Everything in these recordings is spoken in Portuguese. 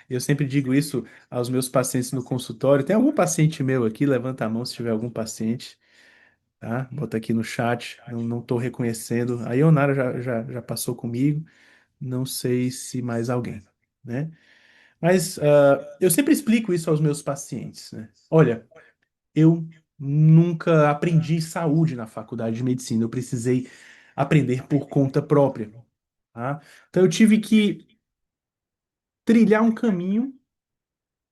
Eu sempre digo isso aos meus pacientes no consultório. Tem algum paciente meu aqui? Levanta a mão se tiver algum paciente, tá? Bota aqui no chat. Não estou reconhecendo. A Ionara já passou comigo. Não sei se mais alguém, né? Mas eu sempre explico isso aos meus pacientes, né? Olha, eu nunca aprendi saúde na faculdade de medicina. Eu precisei aprender por conta própria, tá? Então eu tive que trilhar um caminho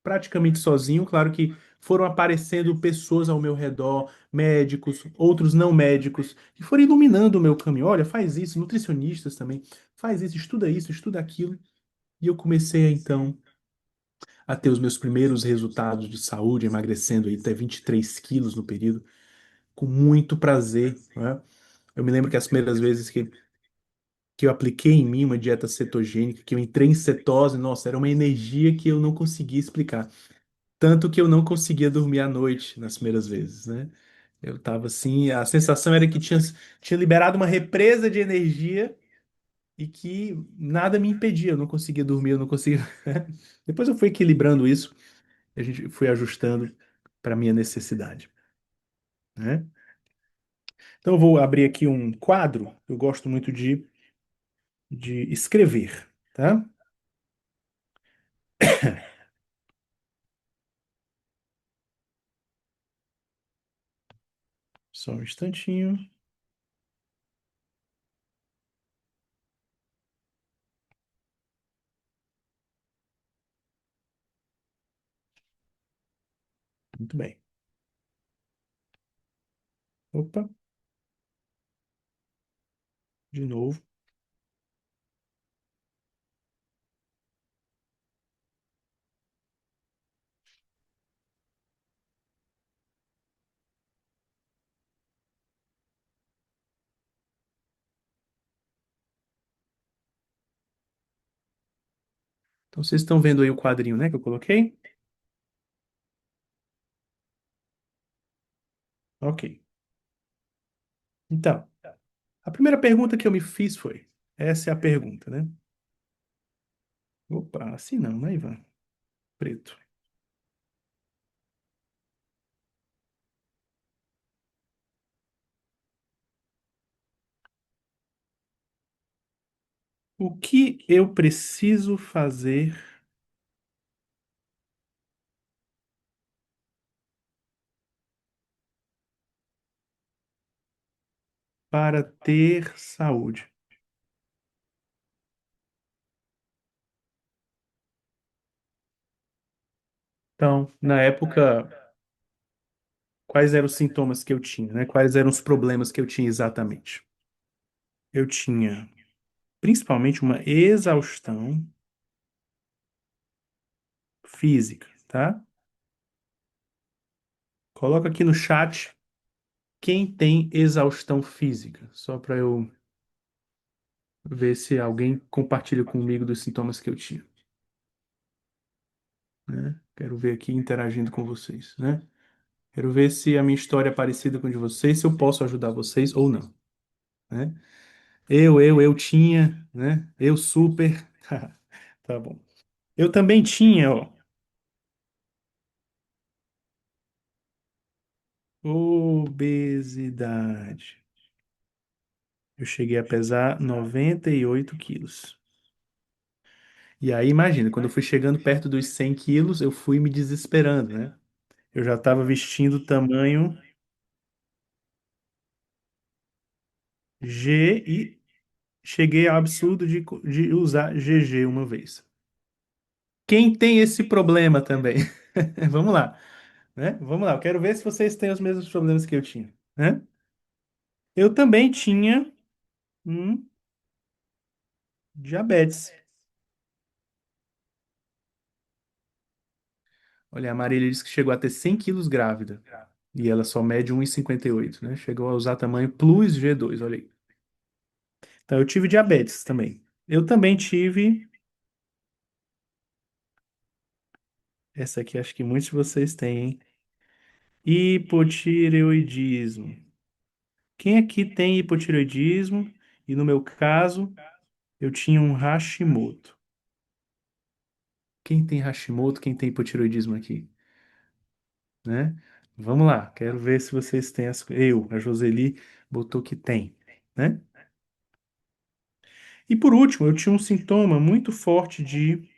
praticamente sozinho. Claro que foram aparecendo pessoas ao meu redor, médicos, outros não médicos, que foram iluminando o meu caminho. Olha, faz isso, nutricionistas também, faz isso, estuda aquilo. E eu comecei então a ter os meus primeiros resultados de saúde, emagrecendo aí até 23 quilos no período, com muito prazer, né? Eu me lembro que as primeiras vezes que eu apliquei em mim uma dieta cetogênica, que eu entrei em cetose, nossa, era uma energia que eu não conseguia explicar. Tanto que eu não conseguia dormir à noite nas primeiras vezes, né? Eu tava assim, a sensação era que tinha liberado uma represa de energia e que nada me impedia, eu não conseguia dormir, eu não conseguia. Depois eu fui equilibrando isso, a gente foi ajustando para minha necessidade, né? Então eu vou abrir aqui um quadro, eu gosto muito de escrever, tá? Só um instantinho. Muito bem. Opa, de novo. Então vocês estão vendo aí o quadrinho, né, que eu coloquei? Ok. Então, a primeira pergunta que eu me fiz foi: essa é a pergunta, né? Opa, assim não, né, Ivan? Preto. O que eu preciso fazer para ter saúde? Então, na época, quais eram os sintomas que eu tinha, né? Quais eram os problemas que eu tinha exatamente? Eu tinha principalmente uma exaustão física, tá? Coloca aqui no chat quem tem exaustão física, só para eu ver se alguém compartilha comigo dos sintomas que eu tinha, né? Quero ver aqui interagindo com vocês, né? Quero ver se a minha história é parecida com a de vocês, se eu posso ajudar vocês ou não, né? Eu tinha, né? Eu super. Tá bom. Eu também tinha, ó, obesidade. Eu cheguei a pesar 98 quilos. E aí, imagina, quando eu fui chegando perto dos 100 quilos, eu fui me desesperando, né? Eu já estava vestindo tamanho G e cheguei ao absurdo de usar GG uma vez. Quem tem esse problema também? Vamos lá, né? Vamos lá, eu quero ver se vocês têm os mesmos problemas que eu tinha, né? Eu também tinha um diabetes. Olha, a Marília disse que chegou a ter 100 quilos grávida. E ela só mede 1,58, né? Chegou a usar tamanho Plus G2, olha aí. Então, eu tive diabetes também. Eu também tive. Essa aqui acho que muitos de vocês têm, hein? Hipotireoidismo. Quem aqui tem hipotireoidismo? E no meu caso, eu tinha um Hashimoto. Quem tem Hashimoto, quem tem hipotiroidismo aqui, né? Vamos lá, quero ver se vocês têm as. A Joseli, botou que tem, né? E por último, eu tinha um sintoma muito forte de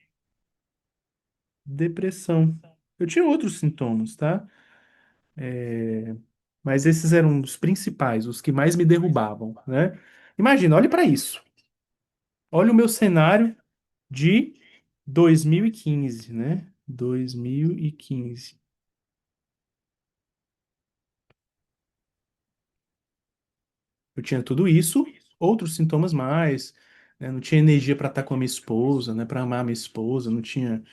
depressão. Eu tinha outros sintomas, tá? Mas esses eram os principais, os que mais me derrubavam, né? Imagina, olhe para isso. Olha o meu cenário de 2015, né? 2015. Eu tinha tudo isso, outros sintomas mais, né? Não tinha energia para estar com a minha esposa, né? Para amar a minha esposa, não tinha,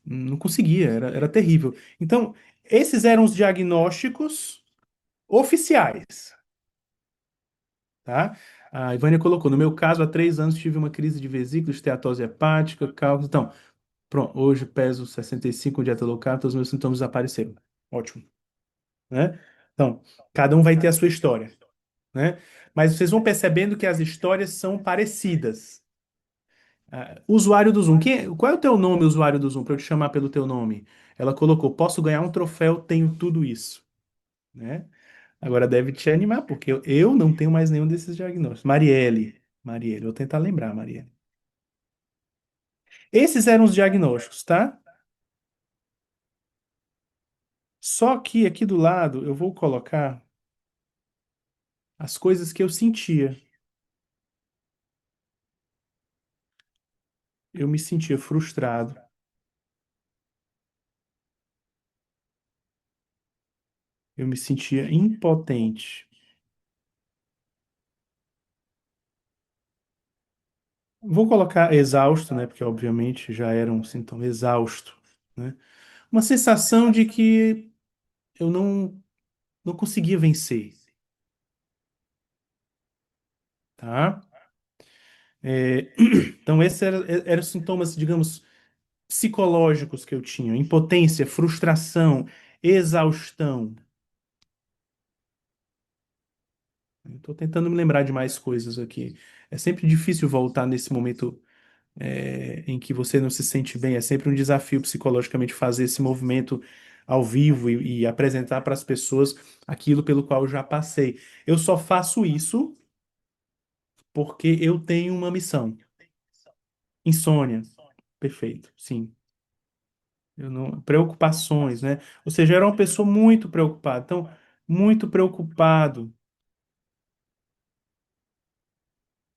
não conseguia, era terrível. Então, esses eram os diagnósticos oficiais, tá? A Ivânia colocou, no meu caso, há 3 anos tive uma crise de vesícula, esteatose hepática, cálculo. Então, pronto, hoje peso 65, dieta low carb, todos os meus sintomas desapareceram. Ótimo, né? Então, cada um vai ter a sua história, né? Mas vocês vão percebendo que as histórias são parecidas. Usuário do Zoom. Qual é o teu nome, usuário do Zoom, para eu te chamar pelo teu nome? Ela colocou: posso ganhar um troféu, tenho tudo isso, né? Agora deve te animar, porque eu não tenho mais nenhum desses diagnósticos. Marielle, vou tentar lembrar, Marielle. Esses eram os diagnósticos, tá? Só que aqui do lado eu vou colocar as coisas que eu sentia. Eu me sentia frustrado, eu me sentia impotente. Vou colocar exausto, né? Porque obviamente já era um sintoma exausto, né? Uma sensação de que eu não conseguia vencer, tá? Então esses eram os sintomas, digamos, psicológicos que eu tinha: impotência, frustração, exaustão. Estou tentando me lembrar de mais coisas aqui. É sempre difícil voltar nesse momento em que você não se sente bem. É sempre um desafio psicologicamente fazer esse movimento ao vivo e apresentar para as pessoas aquilo pelo qual eu já passei. Eu só faço isso porque eu tenho uma missão. Insônia. Perfeito, sim. Eu não, preocupações, né? Ou seja, eu era uma pessoa muito preocupada. Então, muito preocupado,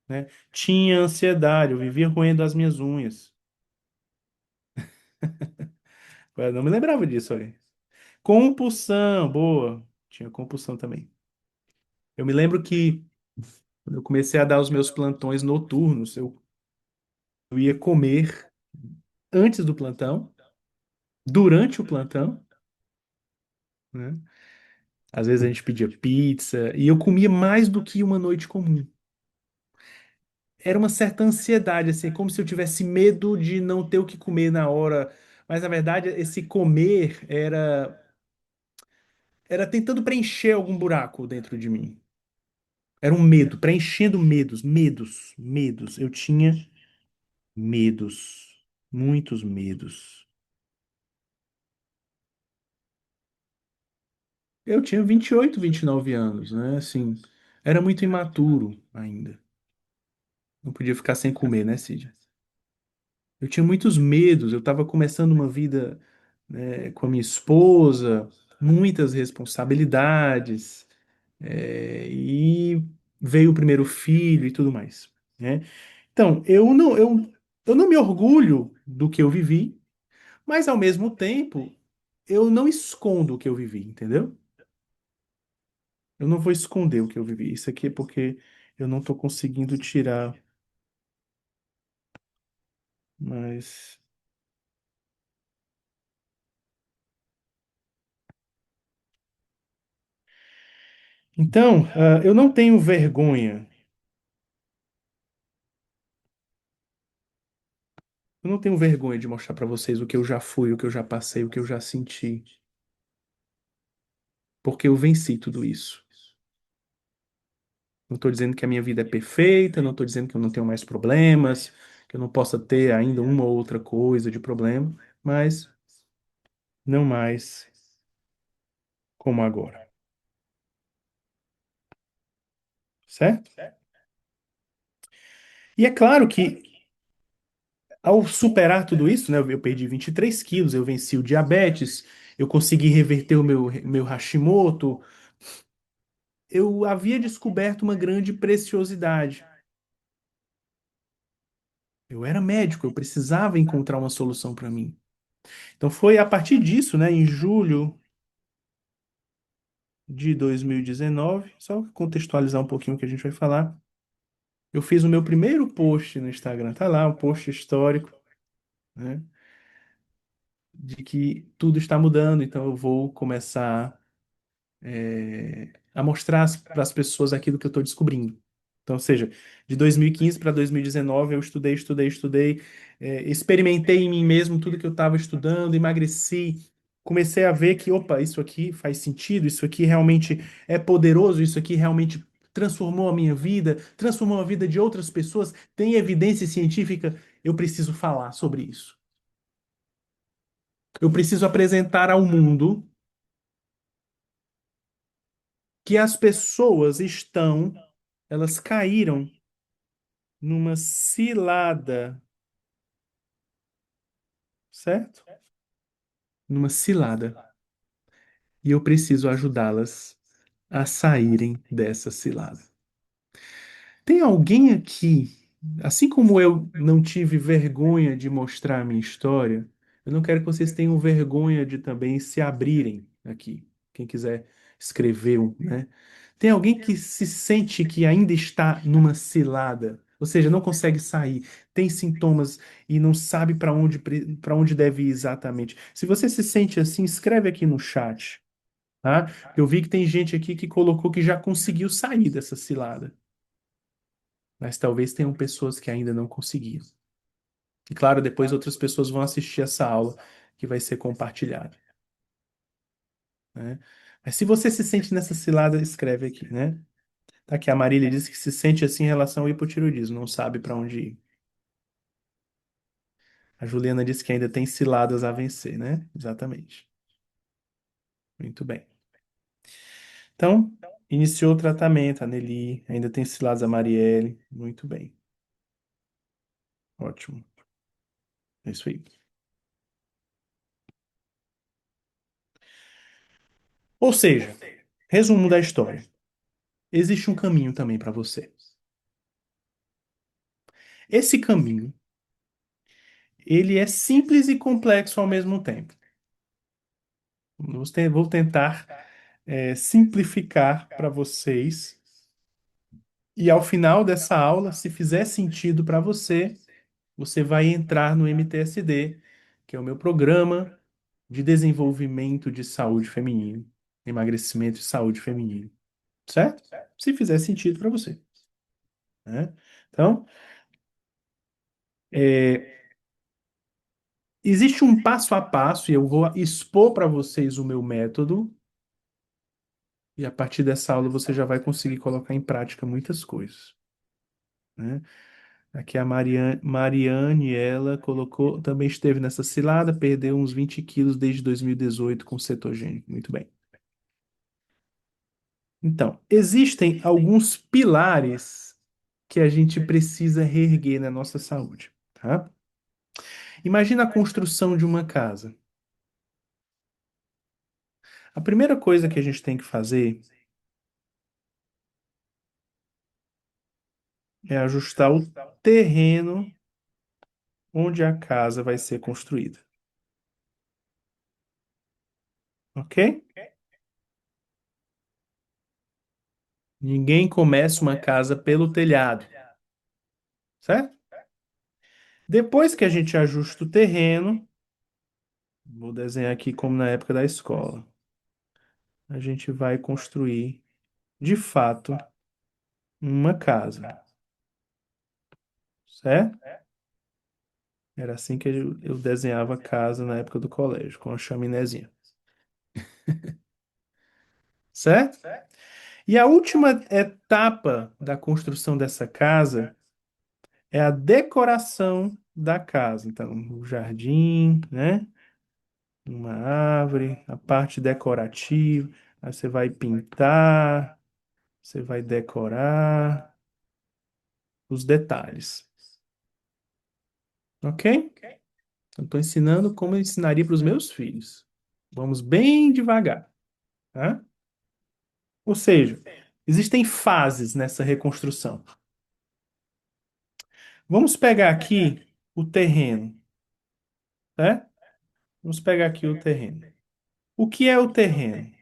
né? Tinha ansiedade, eu vivia roendo as minhas unhas. Eu não me lembrava disso, olha. Compulsão, boa. Tinha compulsão também. Eu me lembro que quando eu comecei a dar os meus plantões noturnos, eu ia comer antes do plantão, durante o plantão, né? Às vezes a gente pedia pizza e eu comia mais do que uma noite comum. Era uma certa ansiedade, assim, como se eu tivesse medo de não ter o que comer na hora. Mas na verdade, esse comer era tentando preencher algum buraco dentro de mim. Era um medo, preenchendo medos. Eu tinha medos, muitos medos. Eu tinha 28, 29 anos, né? Assim, era muito imaturo ainda. Não podia ficar sem comer, né, Cid? Eu tinha muitos medos. Eu estava começando uma vida, né, com a minha esposa, muitas responsabilidades, e veio o primeiro filho e tudo mais, né? Então, eu não me orgulho do que eu vivi, mas ao mesmo tempo, eu não escondo o que eu vivi, entendeu? Eu não vou esconder o que eu vivi. Isso aqui é porque eu não estou conseguindo tirar, mas. Então, eu não tenho vergonha. Eu não tenho vergonha de mostrar para vocês o que eu já fui, o que eu já passei, o que eu já senti, porque eu venci tudo isso. Não estou dizendo que a minha vida é perfeita, não estou dizendo que eu não tenho mais problemas, que eu não possa ter ainda uma ou outra coisa de problema, mas não mais como agora, certo? E é claro que ao superar tudo isso, né, eu perdi 23 quilos, eu venci o diabetes, eu consegui reverter o meu Hashimoto, eu havia descoberto uma grande preciosidade. Eu era médico, eu precisava encontrar uma solução para mim. Então foi a partir disso, né, em julho de 2019, só contextualizar um pouquinho o que a gente vai falar, eu fiz o meu primeiro post no Instagram, tá lá, um post histórico, né, de que tudo está mudando, então eu vou começar a mostrar para as pessoas aquilo que eu estou descobrindo. Então, ou seja, de 2015 para 2019 eu estudei, estudei, estudei, experimentei em mim mesmo tudo que eu estava estudando, emagreci, comecei a ver que, opa, isso aqui faz sentido, isso aqui realmente é poderoso, isso aqui realmente transformou a minha vida, transformou a vida de outras pessoas, tem evidência científica, eu preciso falar sobre isso. Eu preciso apresentar ao mundo que as pessoas estão, elas caíram numa cilada, certo? Numa cilada. E eu preciso ajudá-las a saírem dessa cilada. Tem alguém aqui, assim como eu não tive vergonha de mostrar a minha história, eu não quero que vocês tenham vergonha de também se abrirem aqui. Quem quiser escrever, né? Tem alguém que se sente que ainda está numa cilada, ou seja, não consegue sair, tem sintomas e não sabe para onde deve ir exatamente. Se você se sente assim, escreve aqui no chat, tá? Eu vi que tem gente aqui que colocou que já conseguiu sair dessa cilada, mas talvez tenham pessoas que ainda não conseguiram. E claro, depois outras pessoas vão assistir essa aula que vai ser compartilhada, né? Mas se você se sente nessa cilada, escreve aqui, né? Tá aqui, a Marília disse que se sente assim em relação ao hipotireoidismo, não sabe para onde ir. A Juliana disse que ainda tem ciladas a vencer, né? Exatamente. Muito bem. Então, iniciou o tratamento, a Nelly, ainda tem ciladas a Marielle. Muito bem. Ótimo. É isso aí. Ou seja, resumo da história. Existe um caminho também para você. Esse caminho, ele é simples e complexo ao mesmo tempo. Vou tentar, simplificar para vocês. E ao final dessa aula, se fizer sentido para você, você vai entrar no MTSD, que é o meu programa de desenvolvimento de saúde feminino, emagrecimento e saúde feminino, certo? Se fizer sentido para você, né? Então, é, existe um passo a passo e eu vou expor para vocês o meu método e a partir dessa aula você já vai conseguir colocar em prática muitas coisas, né? Aqui a Mariane, ela colocou, também esteve nessa cilada, perdeu uns 20 quilos desde 2018 com cetogênico. Muito bem. Então, existem alguns pilares que a gente precisa reerguer na nossa saúde, tá? Imagina a construção de uma casa. A primeira coisa que a gente tem que fazer é ajustar o terreno onde a casa vai ser construída, ok? Ninguém começa uma casa pelo telhado, certo? Depois que a gente ajusta o terreno, vou desenhar aqui como na época da escola, a gente vai construir, de fato, uma casa, certo? Era assim que eu desenhava a casa na época do colégio, com a chaminézinha, certo? E a última etapa da construção dessa casa é a decoração da casa. Então, o jardim, né? Uma árvore, a parte decorativa. Aí você vai pintar, você vai decorar os detalhes. Ok? Eu estou ensinando como eu ensinaria para os meus filhos. Vamos bem devagar, tá? Ou seja, existem fases nessa reconstrução. Vamos pegar aqui o terreno, né? Vamos pegar aqui o terreno. O que é o terreno?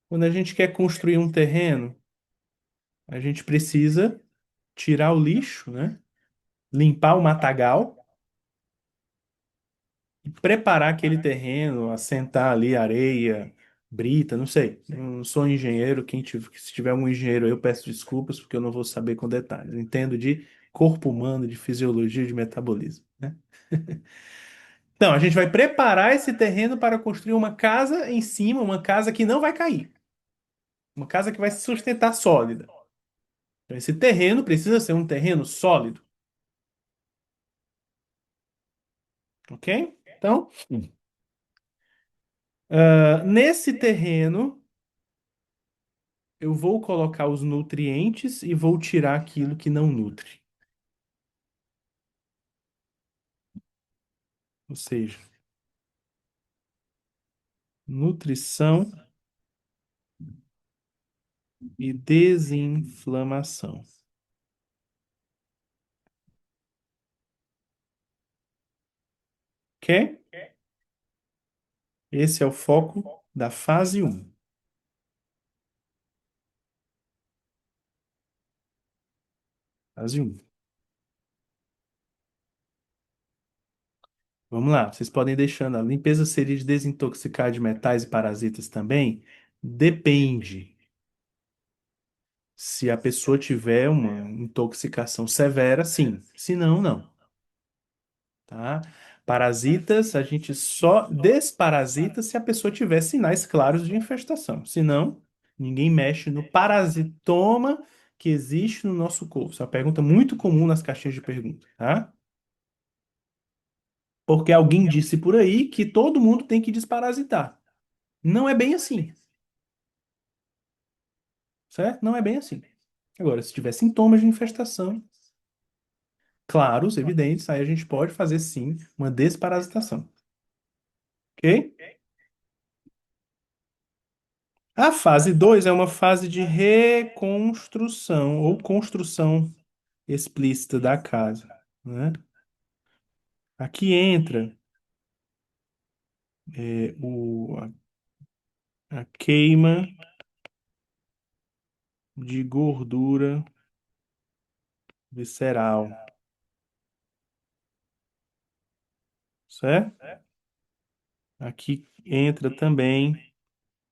Quando a gente quer construir um terreno, a gente precisa tirar o lixo, né? Limpar o matagal e preparar aquele terreno, assentar ali areia, brita, não sei. Eu não sou engenheiro, se tiver um engenheiro eu peço desculpas porque eu não vou saber com detalhes. Eu entendo de corpo humano, de fisiologia, de metabolismo, né? Então, a gente vai preparar esse terreno para construir uma casa em cima, uma casa que não vai cair, uma casa que vai se sustentar sólida. Então, esse terreno precisa ser um terreno sólido, ok? Então, nesse terreno, eu vou colocar os nutrientes e vou tirar aquilo que não nutre. Ou seja, nutrição e desinflamação. Ok? Esse é o foco da fase um. Fase um. Vamos lá, vocês podem ir deixando. A limpeza seria de desintoxicar de metais e parasitas também? Depende. Se a pessoa tiver uma intoxicação severa, sim. Se não, não. Tá? Parasitas, a gente só desparasita se a pessoa tiver sinais claros de infestação. Se não, ninguém mexe no parasitoma que existe no nosso corpo. Isso é uma pergunta muito comum nas caixinhas de pergunta, tá? Porque alguém disse por aí que todo mundo tem que desparasitar. Não é bem assim, certo? Não é bem assim. Agora, se tiver sintomas de infestação claros, evidentes, aí a gente pode fazer sim uma desparasitação, ok? A fase 2 é uma fase de reconstrução ou construção explícita da casa, né? Aqui entra a queima de gordura visceral, certo? Aqui entra também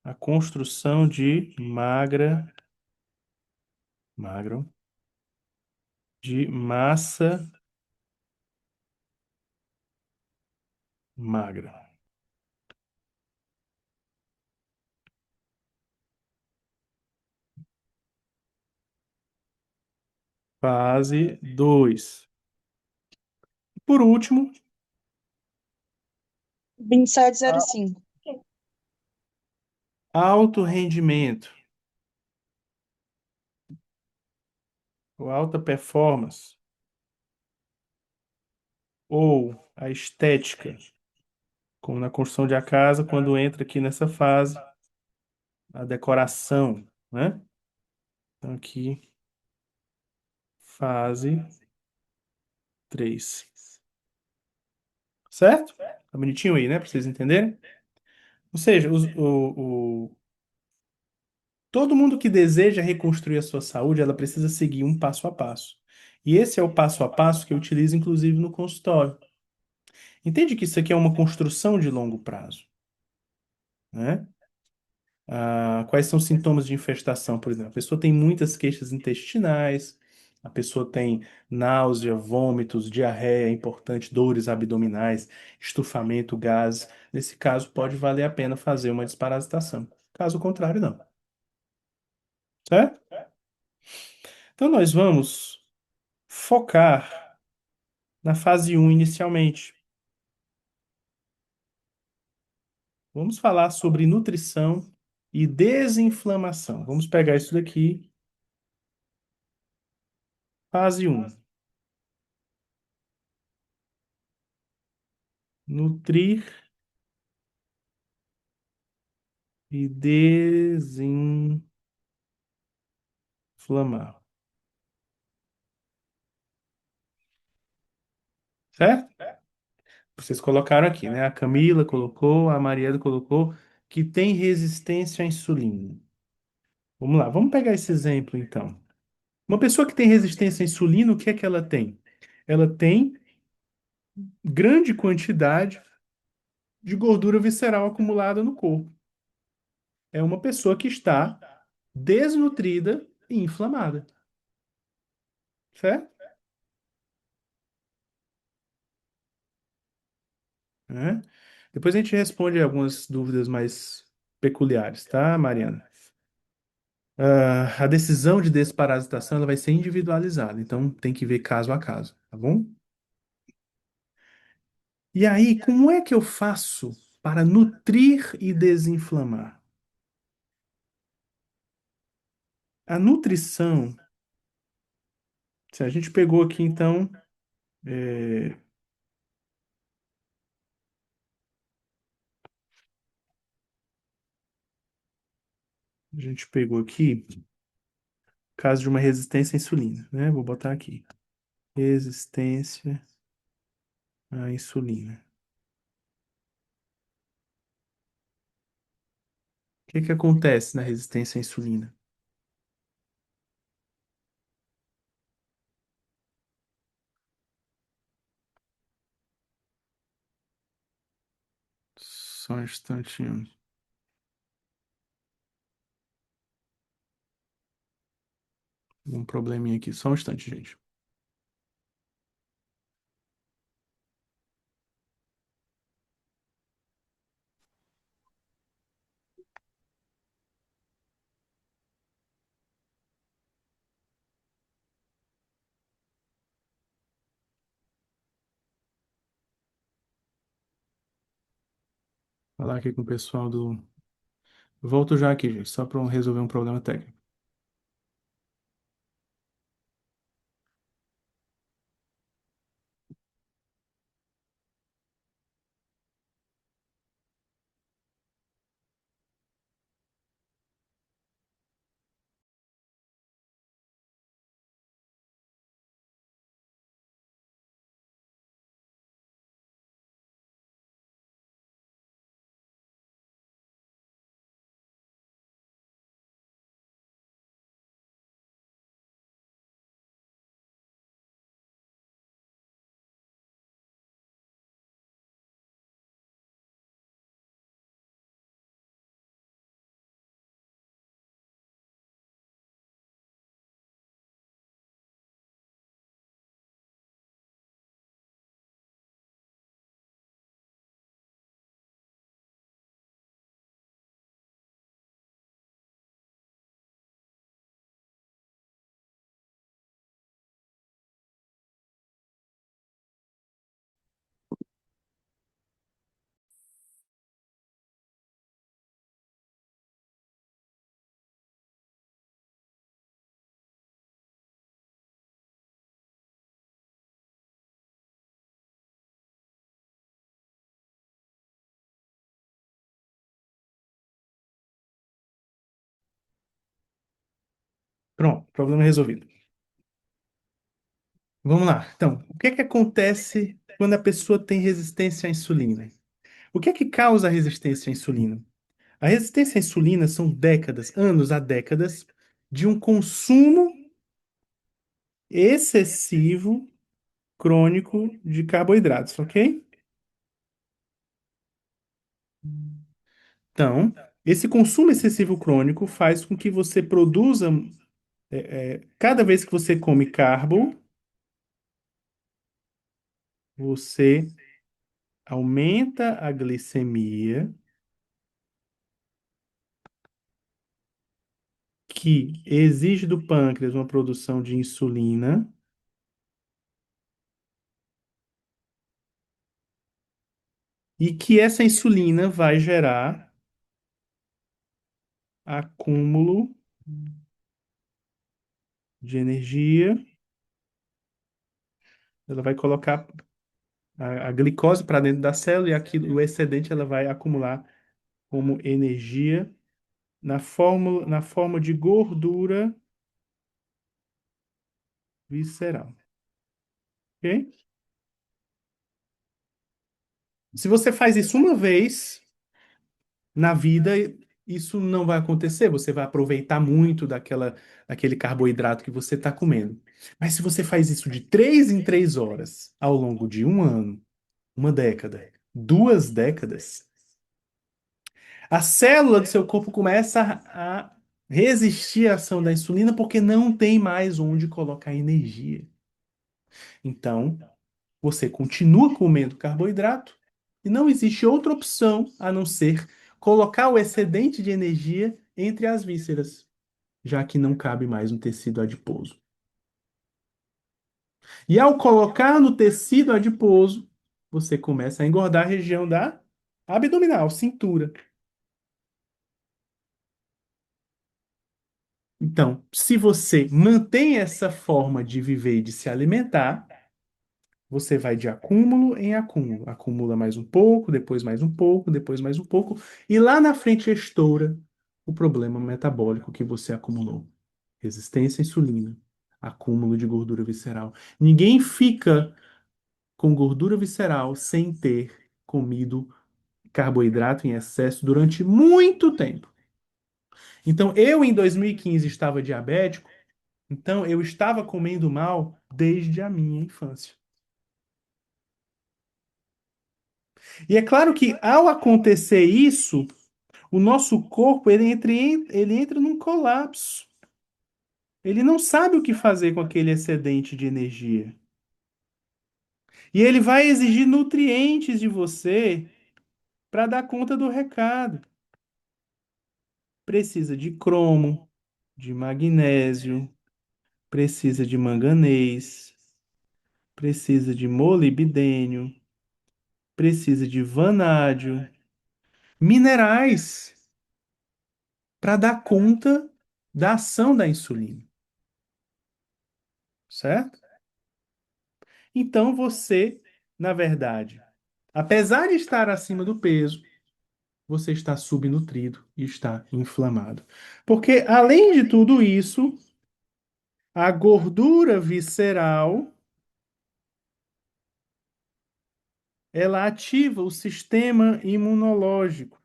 a construção de magro, de massa magra. Fase 2. Por último, 2705. alto rendimento ou alta performance ou a estética, como na construção de a casa, quando entra aqui nessa fase, a decoração, né? Então aqui, fase 3. Certo? Tá bonitinho aí, né? Para vocês entenderem. Ou seja, todo mundo que deseja reconstruir a sua saúde, ela precisa seguir um passo a passo. E esse é o passo a passo que eu utilizo, inclusive, no consultório. Entende que isso aqui é uma construção de longo prazo, né? Quais são os sintomas de infestação, por exemplo? A pessoa tem muitas queixas intestinais, a pessoa tem náusea, vômitos, diarreia, é importante, dores abdominais, estufamento, gases. Nesse caso, pode valer a pena fazer uma desparasitação. Caso contrário, não. certo? Então, nós vamos focar na fase um inicialmente. Vamos falar sobre nutrição e desinflamação. Vamos pegar isso daqui, fase um. Nutrir e desinflamar. Certo? Vocês colocaram aqui, né? A Camila colocou, a Mariana colocou que tem resistência à insulina. Vamos lá, vamos pegar esse exemplo então. Uma pessoa que tem resistência à insulina, o que é que ela tem? Ela tem grande quantidade de gordura visceral acumulada no corpo. É uma pessoa que está desnutrida e inflamada, certo? Né? Depois a gente responde algumas dúvidas mais peculiares, tá, Mariana? A decisão de desparasitação ela vai ser individualizada, então tem que ver caso a caso, tá bom? E aí, como é que eu faço para nutrir e desinflamar? A nutrição, se a gente pegou aqui então, é, a gente pegou aqui caso de uma resistência à insulina, né? Vou botar aqui, resistência à insulina. O que que acontece na resistência à insulina? Só um instantinho, um probleminha aqui, só um instante, gente. Falar aqui com o pessoal do. Volto já aqui, gente, só para resolver um problema técnico. Pronto, problema resolvido. Vamos lá. Então, o que é que acontece quando a pessoa tem resistência à insulina? O que é que causa a resistência à insulina? A resistência à insulina são décadas, anos a décadas, de um consumo excessivo, crônico de carboidratos, ok? Então, esse consumo excessivo crônico faz com que você produza, cada vez que você come carbo, você aumenta a glicemia, que exige do pâncreas uma produção de insulina e que essa insulina vai gerar acúmulo de energia. Ela vai colocar a glicose para dentro da célula e aquilo, o excedente ela vai acumular como energia na forma de gordura visceral. Ok? Se você faz isso uma vez na vida, isso não vai acontecer. Você vai aproveitar muito daquele carboidrato que você está comendo. Mas se você faz isso de 3 em 3 horas ao longo de um ano, uma década, 2 décadas, a célula do seu corpo começa a resistir à ação da insulina porque não tem mais onde colocar energia. Então, você continua comendo carboidrato e não existe outra opção a não ser colocar o excedente de energia entre as vísceras, já que não cabe mais no tecido adiposo. E ao colocar no tecido adiposo, você começa a engordar a região da abdominal, cintura. Então, se você mantém essa forma de viver e de se alimentar, você vai de acúmulo em acúmulo. Acumula mais um pouco, depois mais um pouco, depois mais um pouco, e lá na frente estoura o problema metabólico que você acumulou. Resistência à insulina, acúmulo de gordura visceral. Ninguém fica com gordura visceral sem ter comido carboidrato em excesso durante muito tempo. Então, eu em 2015 estava diabético, então eu estava comendo mal desde a minha infância. E é claro que ao acontecer isso, o nosso corpo ele entra num colapso. Ele não sabe o que fazer com aquele excedente de energia. E ele vai exigir nutrientes de você para dar conta do recado. Precisa de cromo, de magnésio, precisa de manganês, precisa de molibdênio, precisa de vanádio, minerais para dar conta da ação da insulina, certo? Então você, na verdade, apesar de estar acima do peso, você está subnutrido e está inflamado. Porque, além de tudo isso, a gordura visceral, ela ativa o sistema imunológico.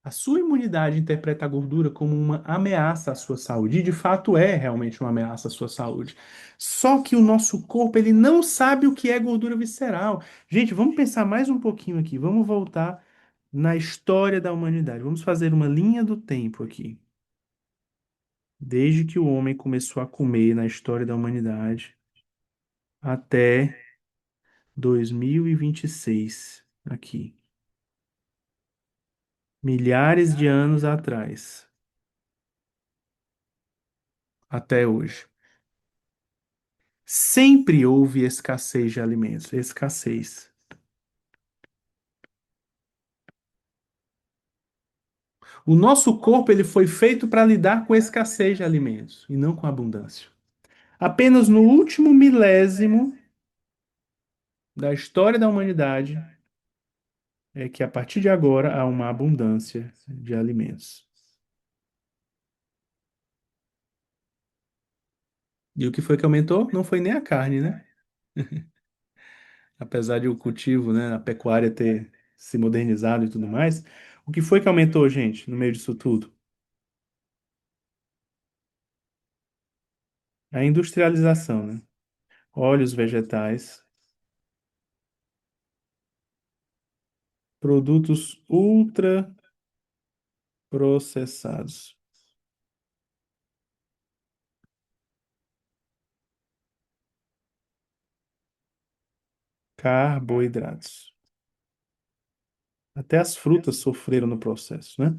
A sua imunidade interpreta a gordura como uma ameaça à sua saúde, e de fato é realmente uma ameaça à sua saúde. Só que o nosso corpo, ele não sabe o que é gordura visceral. Gente, vamos pensar mais um pouquinho aqui. Vamos voltar na história da humanidade. Vamos fazer uma linha do tempo aqui. Desde que o homem começou a comer na história da humanidade até 2026, aqui. Milhares de anos atrás, até hoje. Sempre houve escassez de alimentos, escassez. O nosso corpo ele foi feito para lidar com escassez de alimentos e não com abundância. Apenas no último milésimo da história da humanidade é que a partir de agora há uma abundância de alimentos. E o que foi que aumentou? Não foi nem a carne, né? Apesar de o cultivo, né, a pecuária ter se modernizado e tudo mais, o que foi que aumentou, gente, no meio disso tudo? A industrialização, né? Óleos vegetais, produtos ultraprocessados, carboidratos. Até as frutas sofreram no processo, né?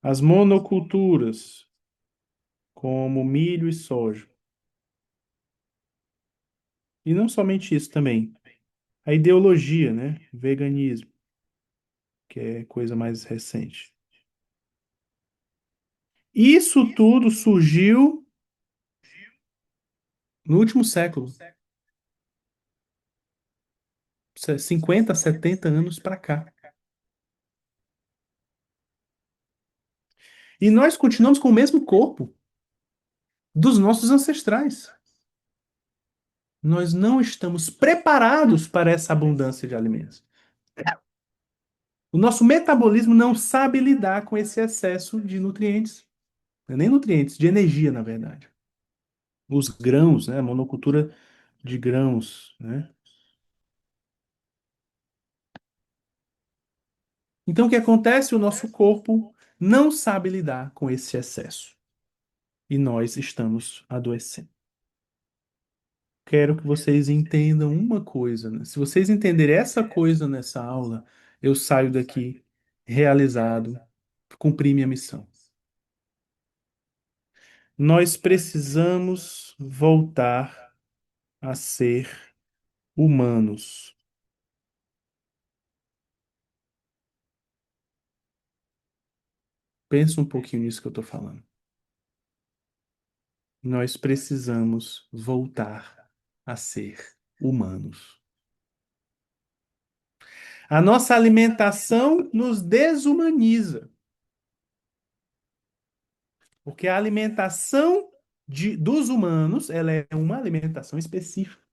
As monoculturas, como milho e soja. E não somente isso também. A ideologia, né? Veganismo, que é coisa mais recente. Isso tudo surgiu no último século, 50, 70 anos para cá. E nós continuamos com o mesmo corpo dos nossos ancestrais. Nós não estamos preparados para essa abundância de alimentos. O nosso metabolismo não sabe lidar com esse excesso de nutrientes. Não é nem nutrientes, de energia, na verdade. Os grãos, né? A monocultura de grãos, né? Então, o que acontece? O nosso corpo não sabe lidar com esse excesso. E nós estamos adoecendo. Quero que vocês entendam uma coisa, né? Se vocês entenderem essa coisa nessa aula, eu saio daqui realizado, cumpri minha missão. Nós precisamos voltar a ser humanos. Pensa um pouquinho nisso que eu estou falando. Nós precisamos voltar a ser humanos. A nossa alimentação nos desumaniza, porque a alimentação dos humanos, ela é uma alimentação específica.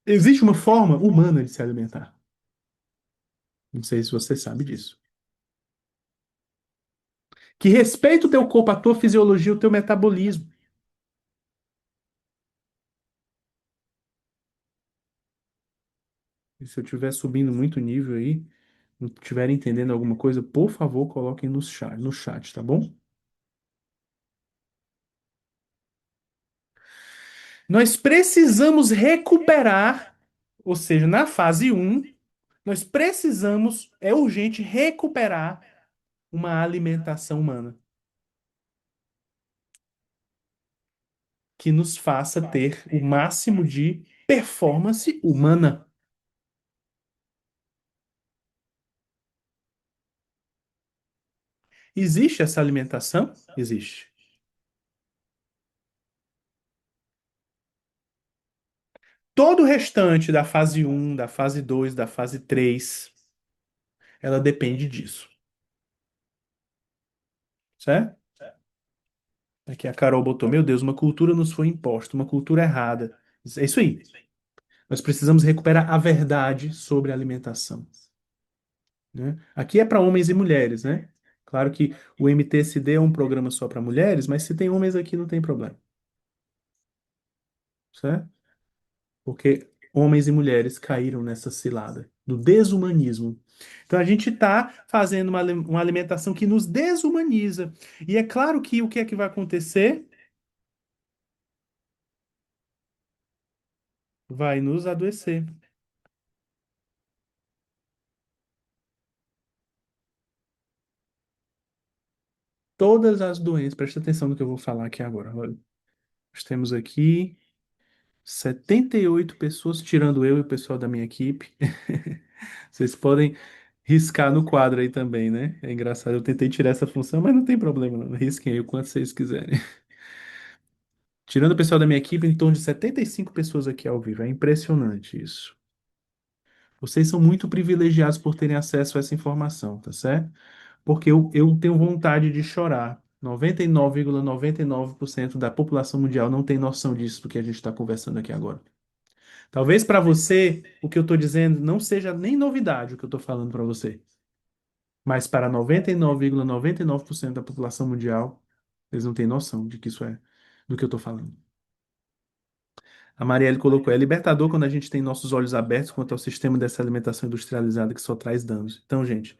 Existe uma forma humana de se alimentar. Não sei se você sabe disso. Que respeita o teu corpo, a tua fisiologia, o teu metabolismo. E se eu estiver subindo muito nível aí, não estiver entendendo alguma coisa, por favor, coloquem no chat, tá bom? Nós precisamos recuperar, ou seja, na fase um, nós precisamos, é urgente recuperar uma alimentação humana que nos faça ter o máximo de performance humana. Existe essa alimentação? Existe. Todo o restante da fase um, da fase 2, da fase 3, ela depende disso, certo? Aqui a Carol botou, meu Deus, uma cultura nos foi imposta, uma cultura errada. É isso aí. Nós precisamos recuperar a verdade sobre a alimentação, né? Aqui é para homens e mulheres, né? Claro que o MTSD é um programa só para mulheres, mas se tem homens aqui não tem problema, certo? Porque homens e mulheres caíram nessa cilada do desumanismo. Então a gente está fazendo uma alimentação que nos desumaniza. E é claro que o que é que vai acontecer? Vai nos adoecer. Todas as doenças, presta atenção no que eu vou falar aqui agora. Olha, nós temos aqui 78 pessoas, tirando eu e o pessoal da minha equipe. Vocês podem riscar no quadro aí também, né? É engraçado, eu tentei tirar essa função, mas não tem problema, não. Risquem aí o quanto vocês quiserem. Tirando o pessoal da minha equipe, em torno de 75 pessoas aqui ao vivo. É impressionante isso. Vocês são muito privilegiados por terem acesso a essa informação, tá certo? Porque eu tenho vontade de chorar. 99,99% da população mundial não tem noção disso do que a gente está conversando aqui agora. Talvez para você, o que eu estou dizendo não seja nem novidade o que eu estou falando para você. Mas para 99,99% da população mundial, eles não têm noção de que isso é do que eu estou falando. A Marielle colocou, é libertador quando a gente tem nossos olhos abertos quanto ao sistema dessa alimentação industrializada que só traz danos. Então, gente,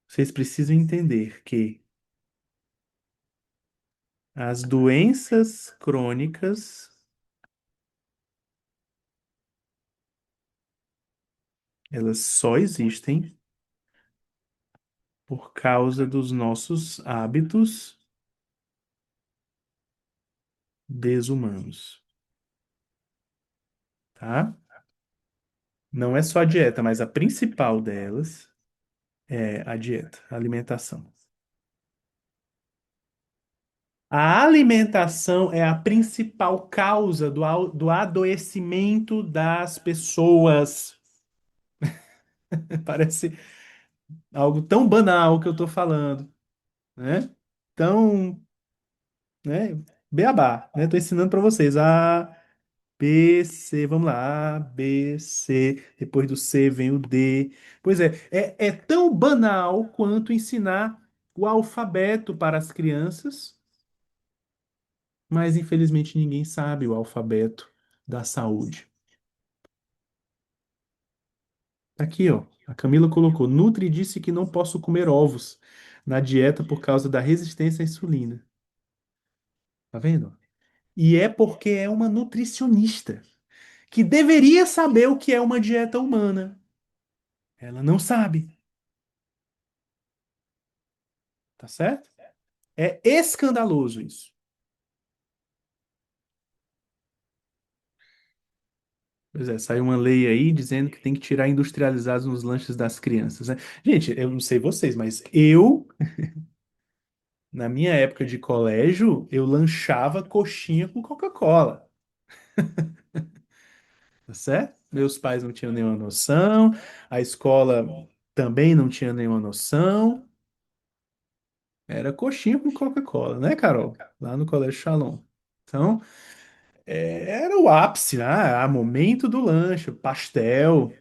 vocês precisam entender que as doenças crônicas Elas só existem por causa dos nossos hábitos desumanos, tá? Não é só a dieta, mas a principal delas é a dieta, a alimentação. A alimentação é a principal causa do adoecimento das pessoas. Parece algo tão banal que eu tô falando, né? Tão, né? Beabá, né? Tô ensinando para vocês. A, B, C, vamos lá. A, B, C. Depois do C vem o D. Pois é tão banal quanto ensinar o alfabeto para as crianças, mas infelizmente ninguém sabe o alfabeto da saúde. Aqui, ó. A Camila colocou: Nutri disse que não posso comer ovos na dieta por causa da resistência à insulina. Tá vendo? E é porque é uma nutricionista que deveria saber o que é uma dieta humana. Ela não sabe, tá certo? É escandaloso isso. Pois é, saiu uma lei aí dizendo que tem que tirar industrializados nos lanches das crianças, né? Gente, eu não sei vocês, mas na minha época de colégio, eu lanchava coxinha com Coca-Cola, tá certo? Meus pais não tinham nenhuma noção, a escola também não tinha nenhuma noção. Era coxinha com Coca-Cola, né, Carol? Lá no Colégio Shalom. Então, era o ápice, né? Momento do lanche, pastel,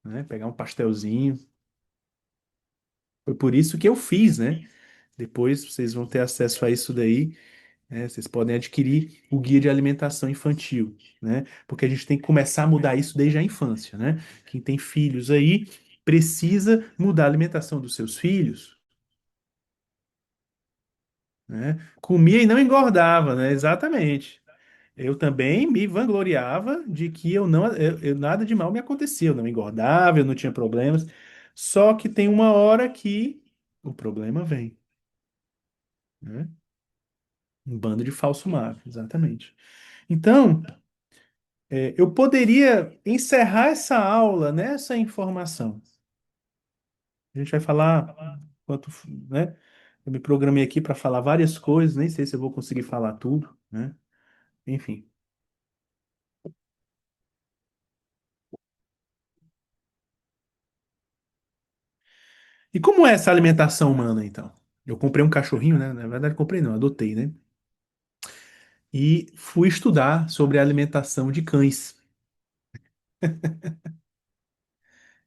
né? Pegar um pastelzinho. Foi por isso que eu fiz, né? Depois vocês vão ter acesso a isso daí, né? Vocês podem adquirir o guia de alimentação infantil, né? Porque a gente tem que começar a mudar isso desde a infância, né? Quem tem filhos aí precisa mudar a alimentação dos seus filhos, né? Comia e não engordava, né? Exatamente. Eu também me vangloriava de que eu não, nada de mal me acontecia, eu não engordava, eu não tinha problemas. Só que tem uma hora que o problema vem, né? Um bando de falso mago, exatamente. Então, eu poderia encerrar essa aula nessa informação. A gente vai falar quanto, né? Eu me programei aqui para falar várias coisas, nem sei se eu vou conseguir falar tudo, né? Enfim. E como é essa alimentação humana, então? Eu comprei um cachorrinho, né? Na verdade, comprei não, adotei, né? E fui estudar sobre a alimentação de cães.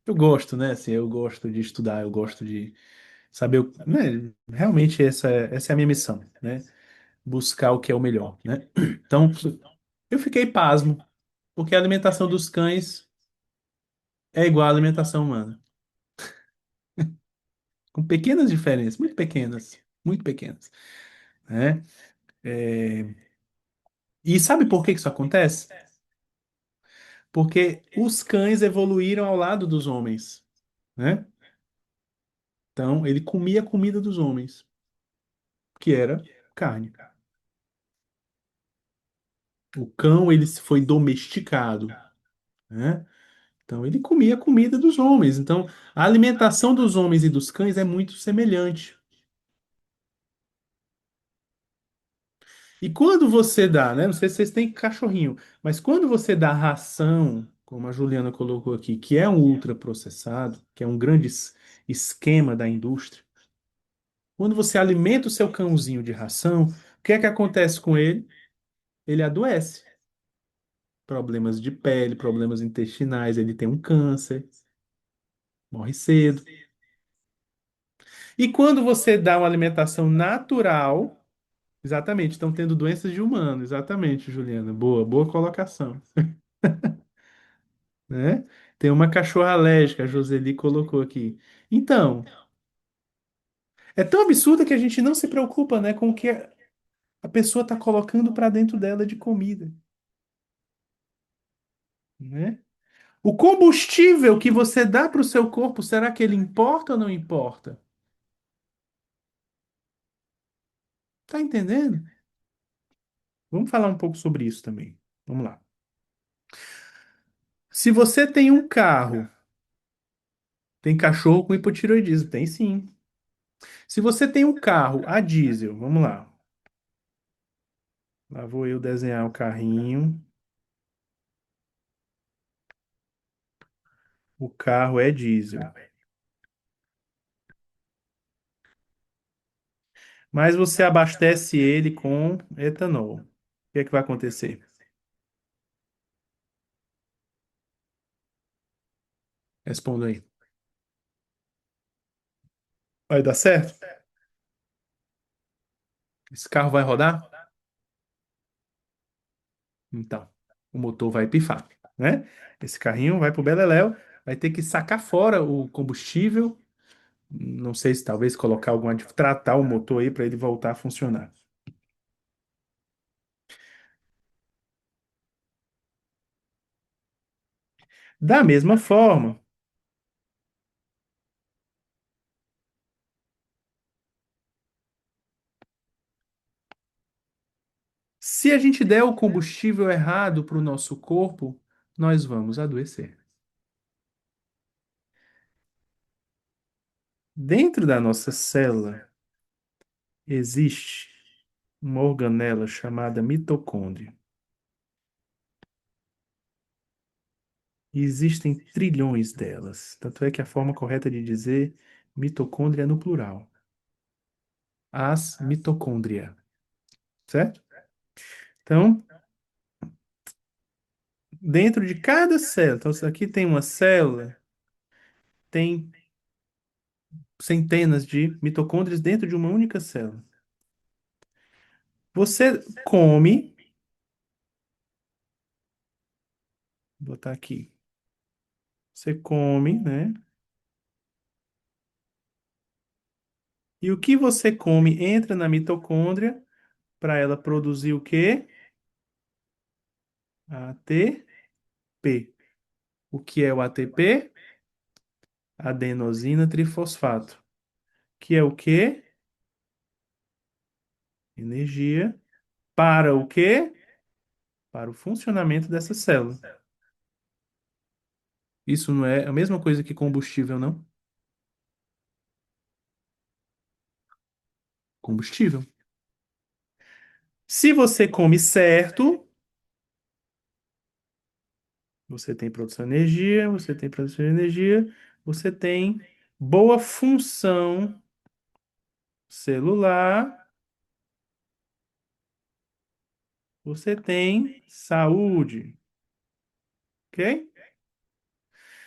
Eu gosto, né? Assim, eu gosto de estudar, eu gosto de saber, né? Realmente essa é a minha missão, né? Buscar o que é o melhor, né? Então, eu fiquei pasmo, porque a alimentação dos cães é igual à alimentação humana, com pequenas diferenças, muito pequenas, né? É, E sabe por que que isso acontece? Porque os cães evoluíram ao lado dos homens, né? Então, ele comia a comida dos homens, que era carne. O cão, ele foi domesticado, né? Então, ele comia a comida dos homens. Então, a alimentação dos homens e dos cães é muito semelhante. E quando você dá, né? Não sei se vocês têm cachorrinho, mas quando você dá ração, como a Juliana colocou aqui, que é um ultraprocessado, que é um grande esquema da indústria, quando você alimenta o seu cãozinho de ração, o que é que acontece com ele? Ele adoece. Problemas de pele, problemas intestinais, ele tem um câncer, morre cedo. E quando você dá uma alimentação natural, exatamente, estão tendo doenças de humano, exatamente, Juliana. Boa, boa colocação, né? Tem uma cachorra alérgica, a Joseli colocou aqui. Então, é tão absurdo que a gente não se preocupa, né, com o que a pessoa está colocando para dentro dela de comida, né? O combustível que você dá para o seu corpo, será que ele importa ou não importa? Tá entendendo? Vamos falar um pouco sobre isso também. Vamos lá. Se você tem um carro, tem cachorro com hipotireoidismo? Tem sim. Se você tem um carro a diesel, vamos lá. Lá vou eu desenhar o carrinho. O carro é diesel. Mas você abastece ele com etanol. O que é que vai acontecer? Responda aí. Vai dar certo? Esse carro vai rodar? Então, o motor vai pifar, né? Esse carrinho vai pro beleléu, vai ter que sacar fora o combustível, não sei se talvez colocar alguma, tratar o motor aí para ele voltar a funcionar. Da mesma forma, se a gente der o combustível errado para o nosso corpo, nós vamos adoecer. Dentro da nossa célula existe uma organela chamada mitocôndria. E existem trilhões delas. Tanto é que a forma correta de dizer mitocôndria é no plural. As mitocôndria, certo? Então, dentro de cada célula, então isso aqui tem uma célula, tem centenas de mitocôndrias dentro de uma única célula. Você come, vou botar aqui, você come, né? E o que você come entra na mitocôndria para ela produzir o quê? ATP. O que é o ATP? Adenosina trifosfato. Que é o quê? Energia. Para o quê? Para o funcionamento dessa célula. Isso não é a mesma coisa que combustível, não? Combustível. Se você come certo, você tem produção de energia, você tem produção de energia, você tem boa função celular, você tem saúde, ok?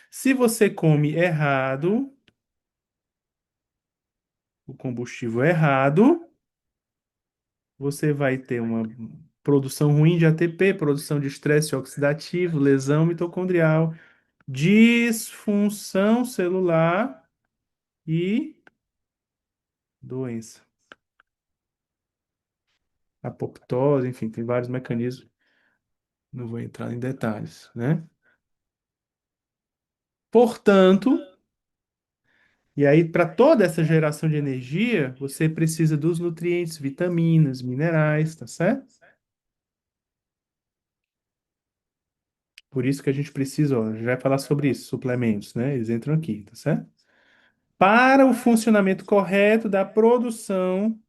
Se você come errado, o combustível errado, você vai ter uma produção ruim de ATP, produção de estresse oxidativo, lesão mitocondrial, disfunção celular e doença. Apoptose, enfim, tem vários mecanismos, não vou entrar em detalhes, né? Portanto, e aí para toda essa geração de energia, você precisa dos nutrientes, vitaminas, minerais, tá certo? Por isso que a gente precisa, ó, a gente vai falar sobre isso, suplementos, né? Eles entram aqui, tá certo? Para o funcionamento correto da produção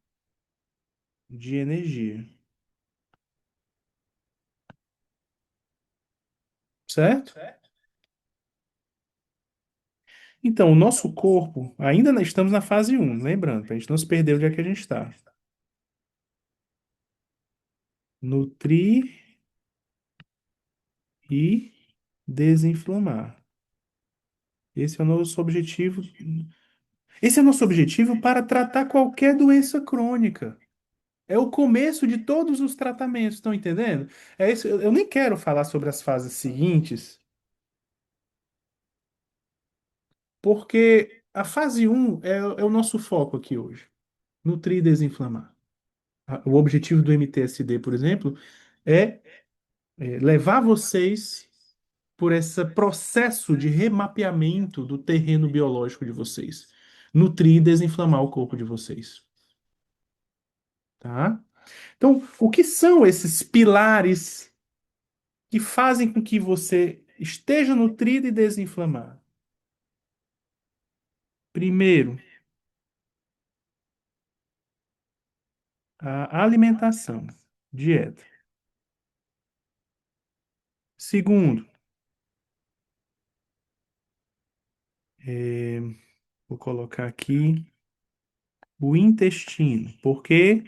de energia, certo? Então, o nosso corpo, ainda estamos na fase um, lembrando, para a gente não se perder onde é que a gente está. Nutrir e desinflamar. Esse é o nosso objetivo. Esse é o nosso objetivo para tratar qualquer doença crônica. É o começo de todos os tratamentos, estão entendendo? É isso, eu nem quero falar sobre as fases seguintes, porque a fase um é o nosso foco aqui hoje. Nutrir e desinflamar. O objetivo do MTSD, por exemplo, é levar vocês por esse processo de remapeamento do terreno biológico de vocês. Nutrir e desinflamar o corpo de vocês, tá? Então, o que são esses pilares que fazem com que você esteja nutrido e desinflamado? Primeiro, a alimentação, dieta. Segundo, é, vou colocar aqui o intestino, porque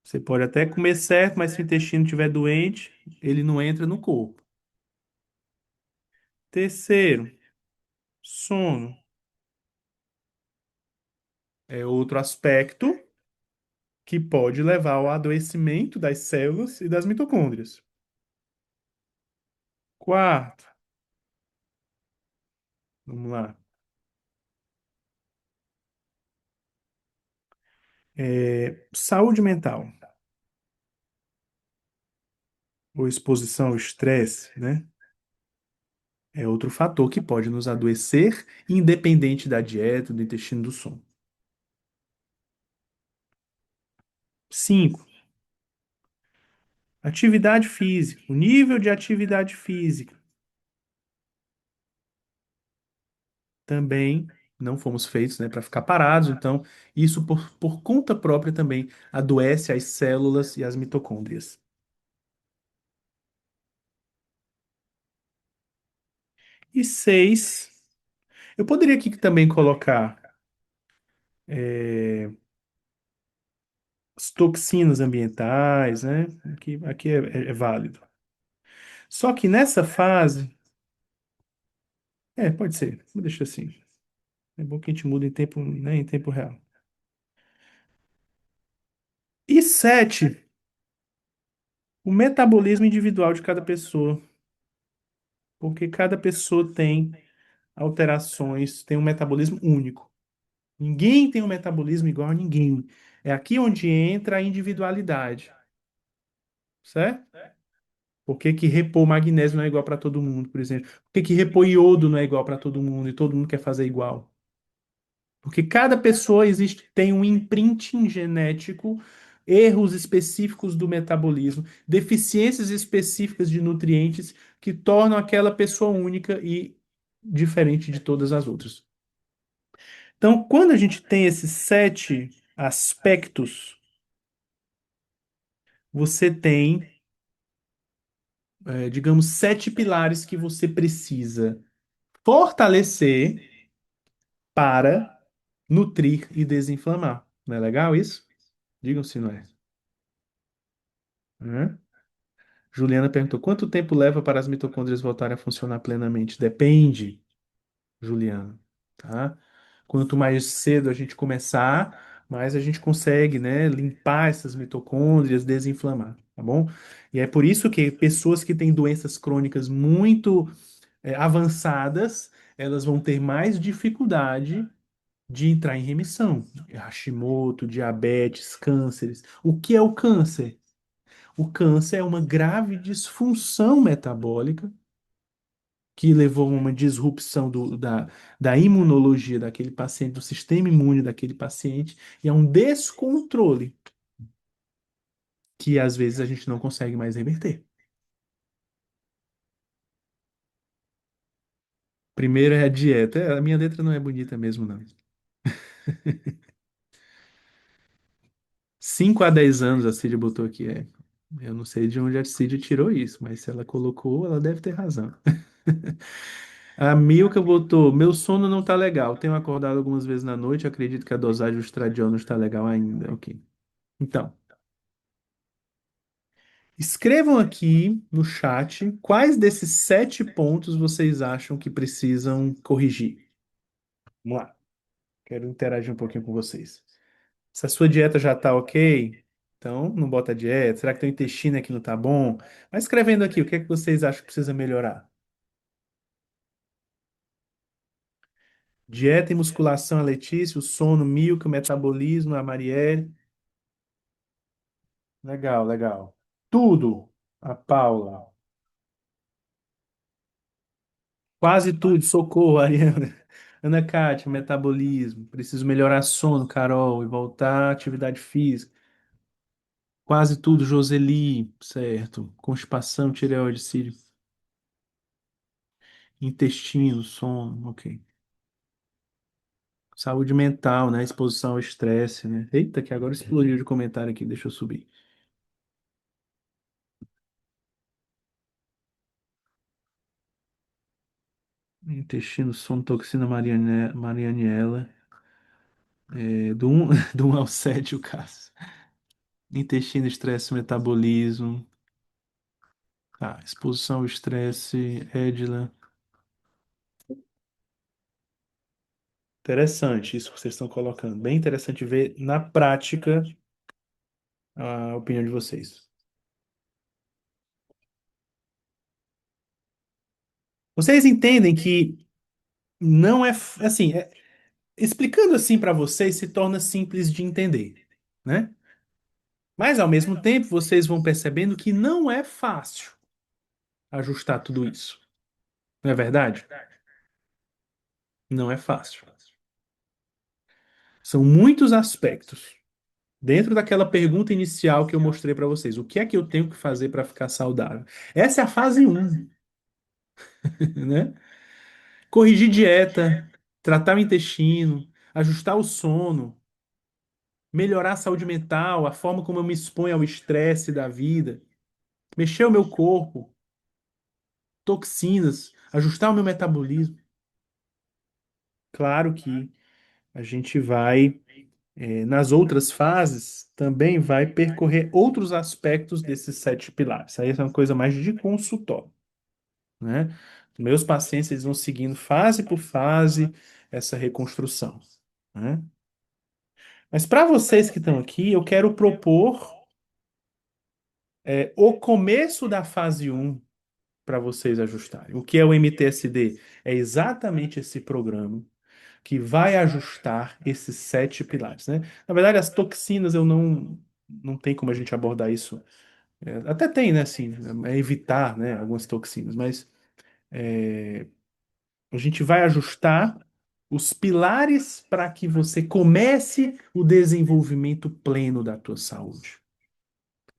você pode até comer certo, mas se o intestino estiver doente, ele não entra no corpo. Terceiro, sono é outro aspecto que pode levar ao adoecimento das células e das mitocôndrias. Quarto, vamos lá, saúde mental ou exposição ao estresse, né? É outro fator que pode nos adoecer, independente da dieta, do intestino do sono. Cinco, atividade física. O nível de atividade física também não fomos feitos, né, para ficar parados, então isso por conta própria também adoece as células e as mitocôndrias. E seis, eu poderia aqui também colocar é, as toxinas ambientais, né? Aqui é válido. Só que nessa fase, pode ser, deixa assim. É bom que a gente muda em tempo, né, em tempo real. E sete, o metabolismo individual de cada pessoa, porque cada pessoa tem alterações, tem um metabolismo único. Ninguém tem um metabolismo igual a ninguém. É aqui onde entra a individualidade, certo? Por que que repor magnésio não é igual para todo mundo, por exemplo? Por que que repor iodo não é igual para todo mundo e todo mundo quer fazer igual? Porque cada pessoa existe, tem um imprinting genético, erros específicos do metabolismo, deficiências específicas de nutrientes que tornam aquela pessoa única e diferente de todas as outras. Então, quando a gente tem esses sete aspectos, você tem, digamos, sete pilares que você precisa fortalecer para nutrir e desinflamar. Não é legal isso? Digam se não é. Hã? Juliana perguntou: quanto tempo leva para as mitocôndrias voltarem a funcionar plenamente? Depende, Juliana, tá? Quanto mais cedo a gente começar, mais a gente consegue, né, limpar essas mitocôndrias, desinflamar, tá bom? E é por isso que pessoas que têm doenças crônicas muito avançadas, elas vão ter mais dificuldade de entrar em remissão. Hashimoto, diabetes, cânceres. O que é o câncer? O câncer é uma grave disfunção metabólica que levou a uma disrupção da imunologia daquele paciente, do sistema imune daquele paciente, e a um descontrole que às vezes a gente não consegue mais reverter. Primeiro é a dieta. A minha letra não é bonita mesmo, não. 5 a 10 anos a Cid botou aqui. Eu não sei de onde a Cid tirou isso, mas se ela colocou, ela deve ter razão. A Milka botou: meu sono não tá legal. Tenho acordado algumas vezes na noite. Acredito que a dosagem do estradiol não está legal ainda. Ok. Então, escrevam aqui no chat quais desses sete pontos vocês acham que precisam corrigir. Vamos lá. Quero interagir um pouquinho com vocês. Se a sua dieta já tá ok, então não bota dieta. Será que teu intestino aqui não tá bom? Vai escrevendo aqui o que é que vocês acham que precisa melhorar. Dieta e musculação, a Letícia, o sono, Milka, o metabolismo, a Marielle. Legal, legal. Tudo, a Paula. Quase tudo, socorro, Ariana. Ana Kátia, metabolismo. Preciso melhorar sono, Carol, e voltar à atividade física. Quase tudo, Joseli, certo. Constipação, tireoide, cílio. Intestino, sono, ok. Saúde mental, né? Exposição ao estresse, né? Eita, que agora explodiu de comentário aqui, deixa eu subir. Intestino, sono, toxina, Marianiela. Do 1 ao 7 o caso. Intestino, estresse, metabolismo. Tá, exposição ao estresse, Edila. Interessante isso que vocês estão colocando. Bem interessante ver na prática a opinião de vocês. Vocês entendem que não é assim, explicando assim para vocês se torna simples de entender, né? Mas ao mesmo tempo vocês vão percebendo que não é fácil ajustar tudo isso. Não é verdade? Não é fácil. São muitos aspectos. Dentro daquela pergunta inicial que eu mostrei para vocês, o que é que eu tenho que fazer para ficar saudável? Essa é a fase um, né? Corrigir dieta, tratar o intestino, ajustar o sono, melhorar a saúde mental, a forma como eu me exponho ao estresse da vida, mexer o meu corpo, toxinas, ajustar o meu metabolismo. Claro que a gente vai, nas outras fases, também vai percorrer outros aspectos desses 7 pilares. Aí é uma coisa mais de consultório, né? Meus pacientes eles vão seguindo fase por fase essa reconstrução, né? Mas para vocês que estão aqui, eu quero propor o começo da fase um para vocês ajustarem. O que é o MTSD? É exatamente esse programa que vai ajustar esses 7 pilares, né? Na verdade, as toxinas eu não tem como a gente abordar isso. Até tem, né? Assim, é evitar, né? Algumas toxinas, mas a gente vai ajustar os pilares para que você comece o desenvolvimento pleno da tua saúde.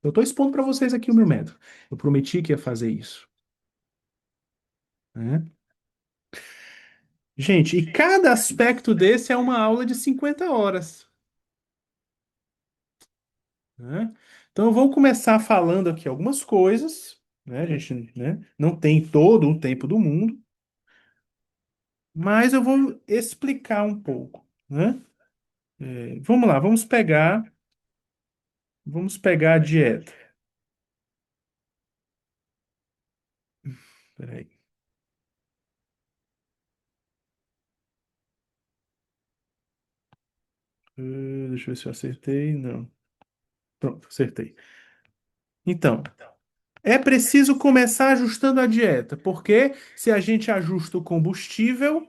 Eu estou expondo para vocês aqui o meu método. Eu prometi que ia fazer isso, né? Gente, e cada aspecto desse é uma aula de 50 horas, né? Então, eu vou começar falando aqui algumas coisas, né? A gente, né, não tem todo o tempo do mundo, mas eu vou explicar um pouco, né? Vamos lá, vamos pegar a dieta. Peraí. Deixa eu ver se eu acertei. Não. Pronto, acertei. Então, é preciso começar ajustando a dieta, porque se a gente ajusta o combustível,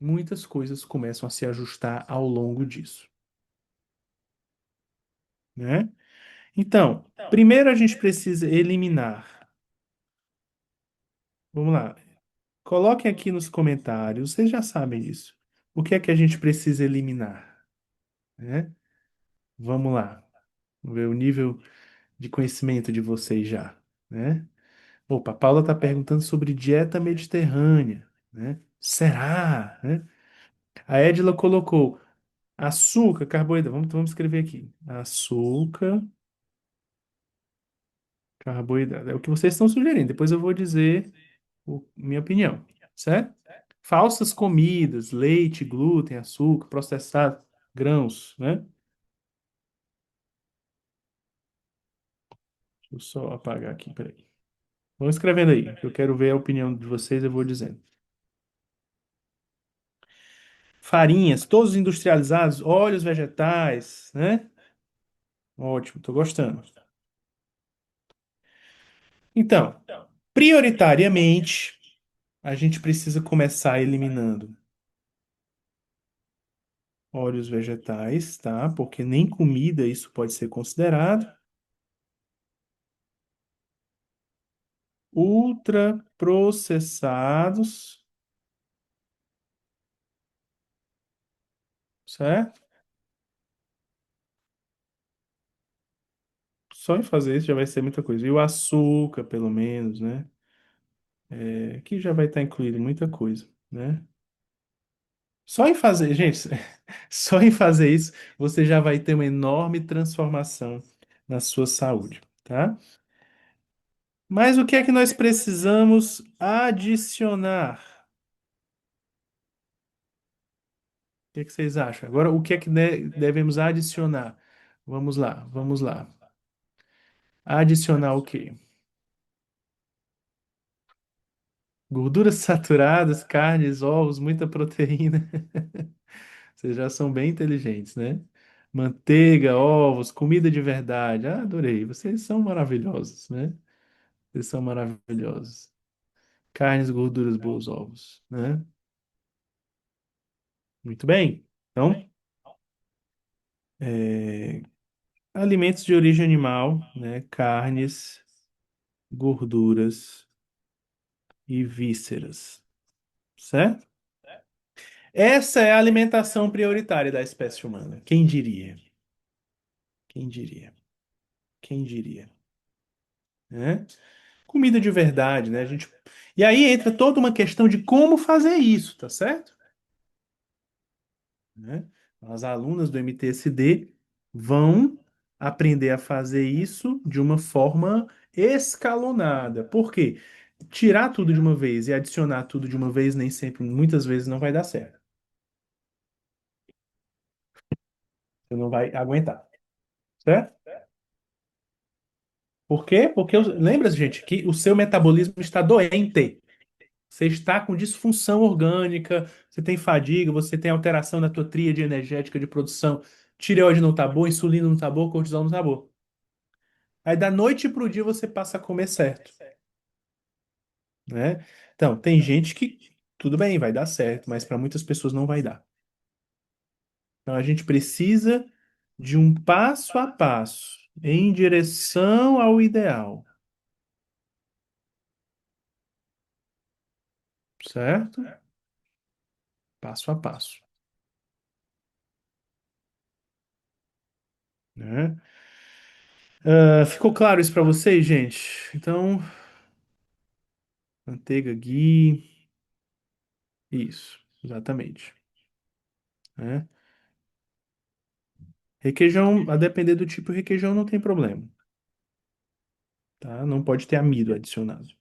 muitas coisas começam a se ajustar ao longo disso, né? Então, primeiro a gente precisa eliminar. Vamos lá. Coloquem aqui nos comentários, vocês já sabem disso. O que é que a gente precisa eliminar, né? Vamos lá. Vamos ver o nível de conhecimento de vocês já, né? Opa, a Paula está perguntando sobre dieta mediterrânea, né? Será, né? A Edila colocou açúcar, carboidrato. Vamos escrever aqui. Açúcar, carboidrato. É o que vocês estão sugerindo. Depois eu vou dizer minha opinião, certo? Falsas comidas, leite, glúten, açúcar, processado, grãos, né? Deixa eu só apagar aqui, peraí. Vão escrevendo aí, que eu quero ver a opinião de vocês, eu vou dizendo. Farinhas, todos industrializados, óleos vegetais, né? Ótimo, tô gostando. Então, prioritariamente, a gente precisa começar eliminando óleos vegetais, tá? Porque nem comida isso pode ser considerado. ultraprocessados, certo? Só em fazer isso já vai ser muita coisa. E o açúcar, pelo menos, né? Que já vai estar incluído muita coisa, né? Só em fazer, gente, só em fazer isso, você já vai ter uma enorme transformação na sua saúde, tá? Mas o que é que nós precisamos adicionar? O que é que vocês acham? Agora, o que é que devemos adicionar? Vamos lá, vamos lá. Adicionar o quê? Gorduras saturadas, carnes, ovos, muita proteína. Vocês já são bem inteligentes, né? Manteiga, ovos, comida de verdade. Ah, adorei. Vocês são maravilhosos, né? Vocês são maravilhosos. Carnes, gorduras, boas, ovos, né? Muito bem. Então, é, alimentos de origem animal, né? Carnes, gorduras e vísceras, certo? Essa é a alimentação prioritária da espécie humana. Quem diria? Quem diria? Quem diria? Né? Comida de verdade, né? E aí entra toda uma questão de como fazer isso, tá certo? Né? As alunas do MTSD vão aprender a fazer isso de uma forma escalonada. Por quê? Tirar tudo de uma vez e adicionar tudo de uma vez nem sempre, muitas vezes não vai dar certo. Você não vai aguentar, certo? Por quê? Porque lembra, gente, que o seu metabolismo está doente. Você está com disfunção orgânica, você tem fadiga, você tem alteração na tua tríade energética de produção. Tireoide não tá boa, insulina não tá boa, cortisol não tá boa. Aí da noite pro dia você passa a comer certo, né? Então, tem gente que tudo bem, vai dar certo, mas para muitas pessoas não vai dar. Então a gente precisa de um passo a passo em direção ao ideal, certo? Passo a passo, né? Ficou claro isso para vocês, gente? Então, manteiga ghee, isso, exatamente, né? Requeijão, a depender do tipo de requeijão, não tem problema, tá? Não pode ter amido adicionado.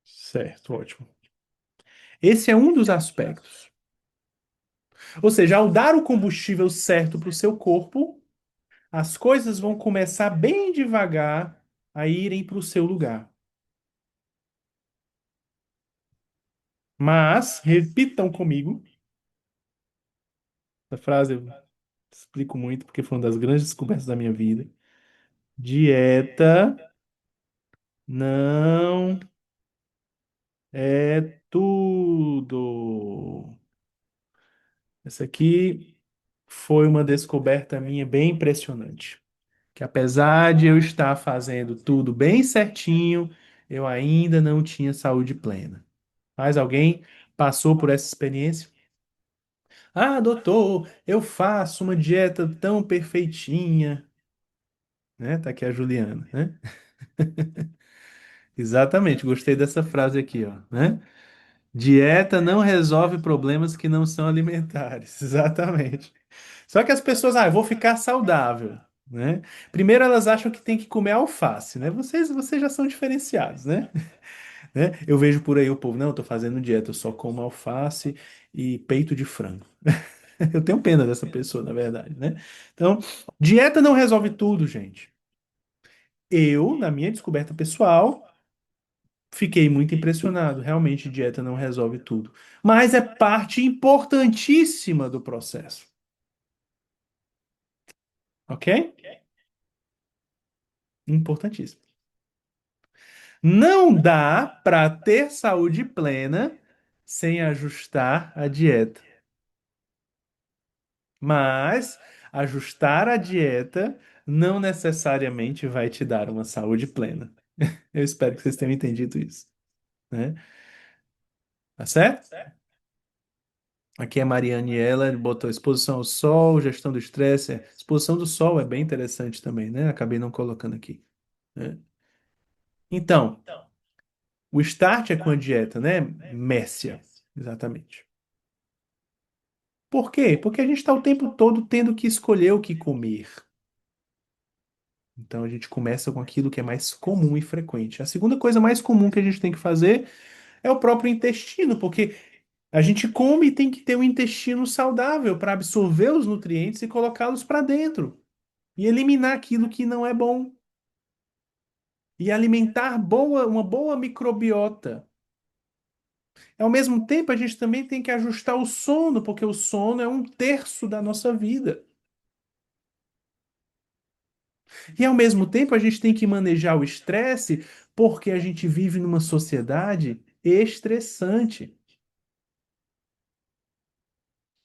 Certo, ótimo. Esse é um dos aspectos. Ou seja, ao dar o combustível certo para o seu corpo, as coisas vão começar bem devagar a irem para o seu lugar. Mas, repitam comigo, essa frase eu explico muito porque foi uma das grandes descobertas da minha vida. Dieta não é tudo. Essa aqui foi uma descoberta minha bem impressionante. Que apesar de eu estar fazendo tudo bem certinho, eu ainda não tinha saúde plena. Mas alguém passou por essa experiência? Ah, doutor, eu faço uma dieta tão perfeitinha, né? Tá aqui a Juliana, né? Exatamente, gostei dessa frase aqui, ó, né? Dieta não resolve problemas que não são alimentares. Exatamente. Só que as pessoas, eu vou ficar saudável, né? Primeiro elas acham que tem que comer alface, né? Vocês já são diferenciados, né? Eu vejo por aí o povo, não, eu tô fazendo dieta, eu só como alface e peito de frango. Eu tenho pena dessa pessoa, na verdade, né? Então, dieta não resolve tudo, gente. Eu, na minha descoberta pessoal, fiquei muito impressionado. Realmente, dieta não resolve tudo. Mas é parte importantíssima do processo, ok? Importantíssimo. Não dá para ter saúde plena sem ajustar a dieta. Mas ajustar a dieta não necessariamente vai te dar uma saúde plena. Eu espero que vocês tenham entendido isso, né? Tá certo? Aqui é a Mariane e ela botou exposição ao sol, gestão do estresse. Exposição do sol é bem interessante também, né? Acabei não colocando aqui, né? Então, o start é com a dieta, né? Mércia, exatamente. Por quê? Porque a gente está o tempo todo tendo que escolher o que comer. Então a gente começa com aquilo que é mais comum e frequente. A segunda coisa mais comum que a gente tem que fazer é o próprio intestino, porque a gente come e tem que ter um intestino saudável para absorver os nutrientes e colocá-los para dentro e eliminar aquilo que não é bom e alimentar uma boa microbiota. Ao mesmo tempo, a gente também tem que ajustar o sono, porque o sono é um terço da nossa vida. E ao mesmo tempo, a gente tem que manejar o estresse, porque a gente vive numa sociedade estressante.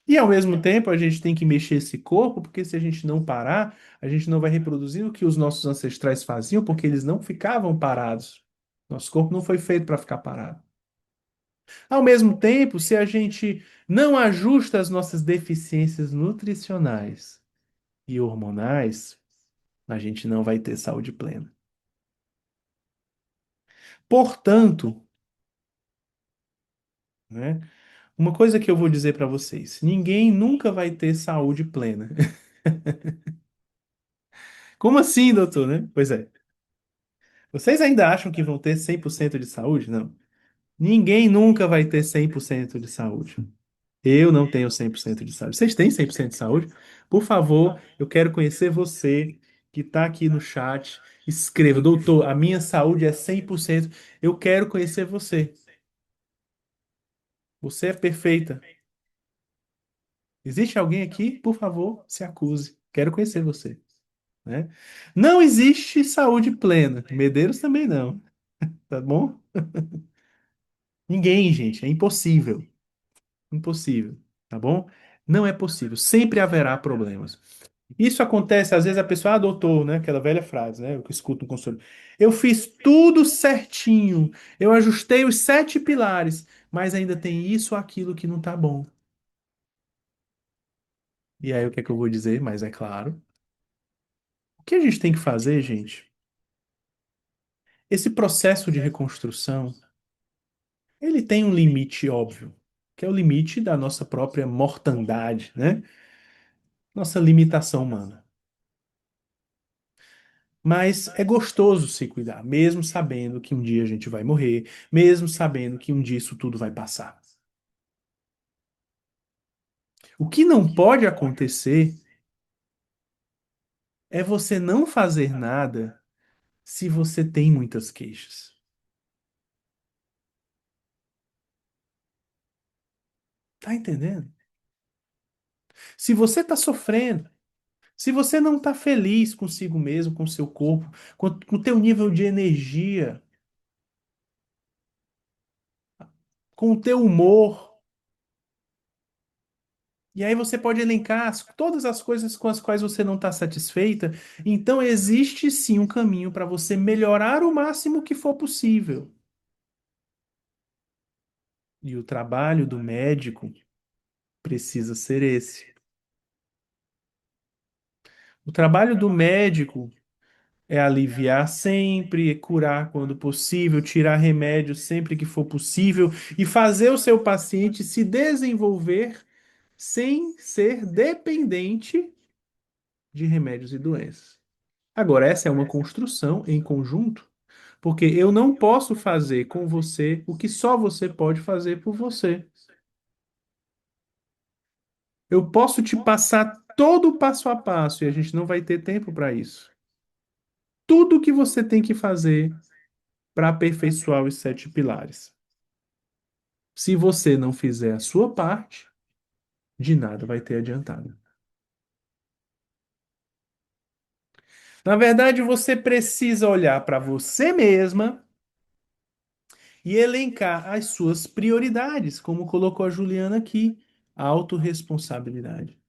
E ao mesmo tempo, a gente tem que mexer esse corpo, porque se a gente não parar, a gente não vai reproduzir o que os nossos ancestrais faziam, porque eles não ficavam parados. Nosso corpo não foi feito para ficar parado. Ao mesmo tempo, se a gente não ajusta as nossas deficiências nutricionais e hormonais, a gente não vai ter saúde plena. Portanto, né, uma coisa que eu vou dizer para vocês: ninguém nunca vai ter saúde plena. Como assim, doutor, né? Pois é. Vocês ainda acham que vão ter 100% de saúde? Não. Ninguém nunca vai ter 100% de saúde. Eu não tenho 100% de saúde. Vocês têm 100% de saúde? Por favor, eu quero conhecer você que está aqui no chat. Escreva, doutor, a minha saúde é 100%. Eu quero conhecer você. Você é perfeita. Existe alguém aqui? Por favor, se acuse. Quero conhecer você, né? Não existe saúde plena. Medeiros também não, tá bom? Ninguém, gente, é impossível. Impossível, tá bom? Não é possível. Sempre haverá problemas. Isso acontece, às vezes a pessoa, doutor, né? Aquela velha frase, né? Eu que escuto no consultório. Eu fiz tudo certinho. Eu ajustei os 7 pilares, mas ainda tem isso ou aquilo que não tá bom. E aí, o que é que eu vou dizer? Mas é claro. O que a gente tem que fazer, gente? Esse processo de reconstrução, ele tem um limite óbvio, que é o limite da nossa própria mortandade, né? Nossa limitação humana. Mas é gostoso se cuidar, mesmo sabendo que um dia a gente vai morrer, mesmo sabendo que um dia isso tudo vai passar. O que não pode acontecer é você não fazer nada se você tem muitas queixas. Tá entendendo? Se você tá sofrendo, se você não tá feliz consigo mesmo, com o seu corpo, com o teu nível de energia, com o teu humor, e aí você pode elencar todas as coisas com as quais você não está satisfeita. Então existe sim um caminho para você melhorar o máximo que for possível. E o trabalho do médico precisa ser esse. O trabalho do médico é aliviar sempre, é curar quando possível, tirar remédio sempre que for possível e fazer o seu paciente se desenvolver sem ser dependente de remédios e doenças. Agora, essa é uma construção em conjunto, porque eu não posso fazer com você o que só você pode fazer por você. Eu posso te passar todo o passo a passo e a gente não vai ter tempo para isso. Tudo o que você tem que fazer para aperfeiçoar os 7 pilares. Se você não fizer a sua parte, de nada vai ter adiantado. Na verdade, você precisa olhar para você mesma e elencar as suas prioridades, como colocou a Juliana aqui, a autorresponsabilidade.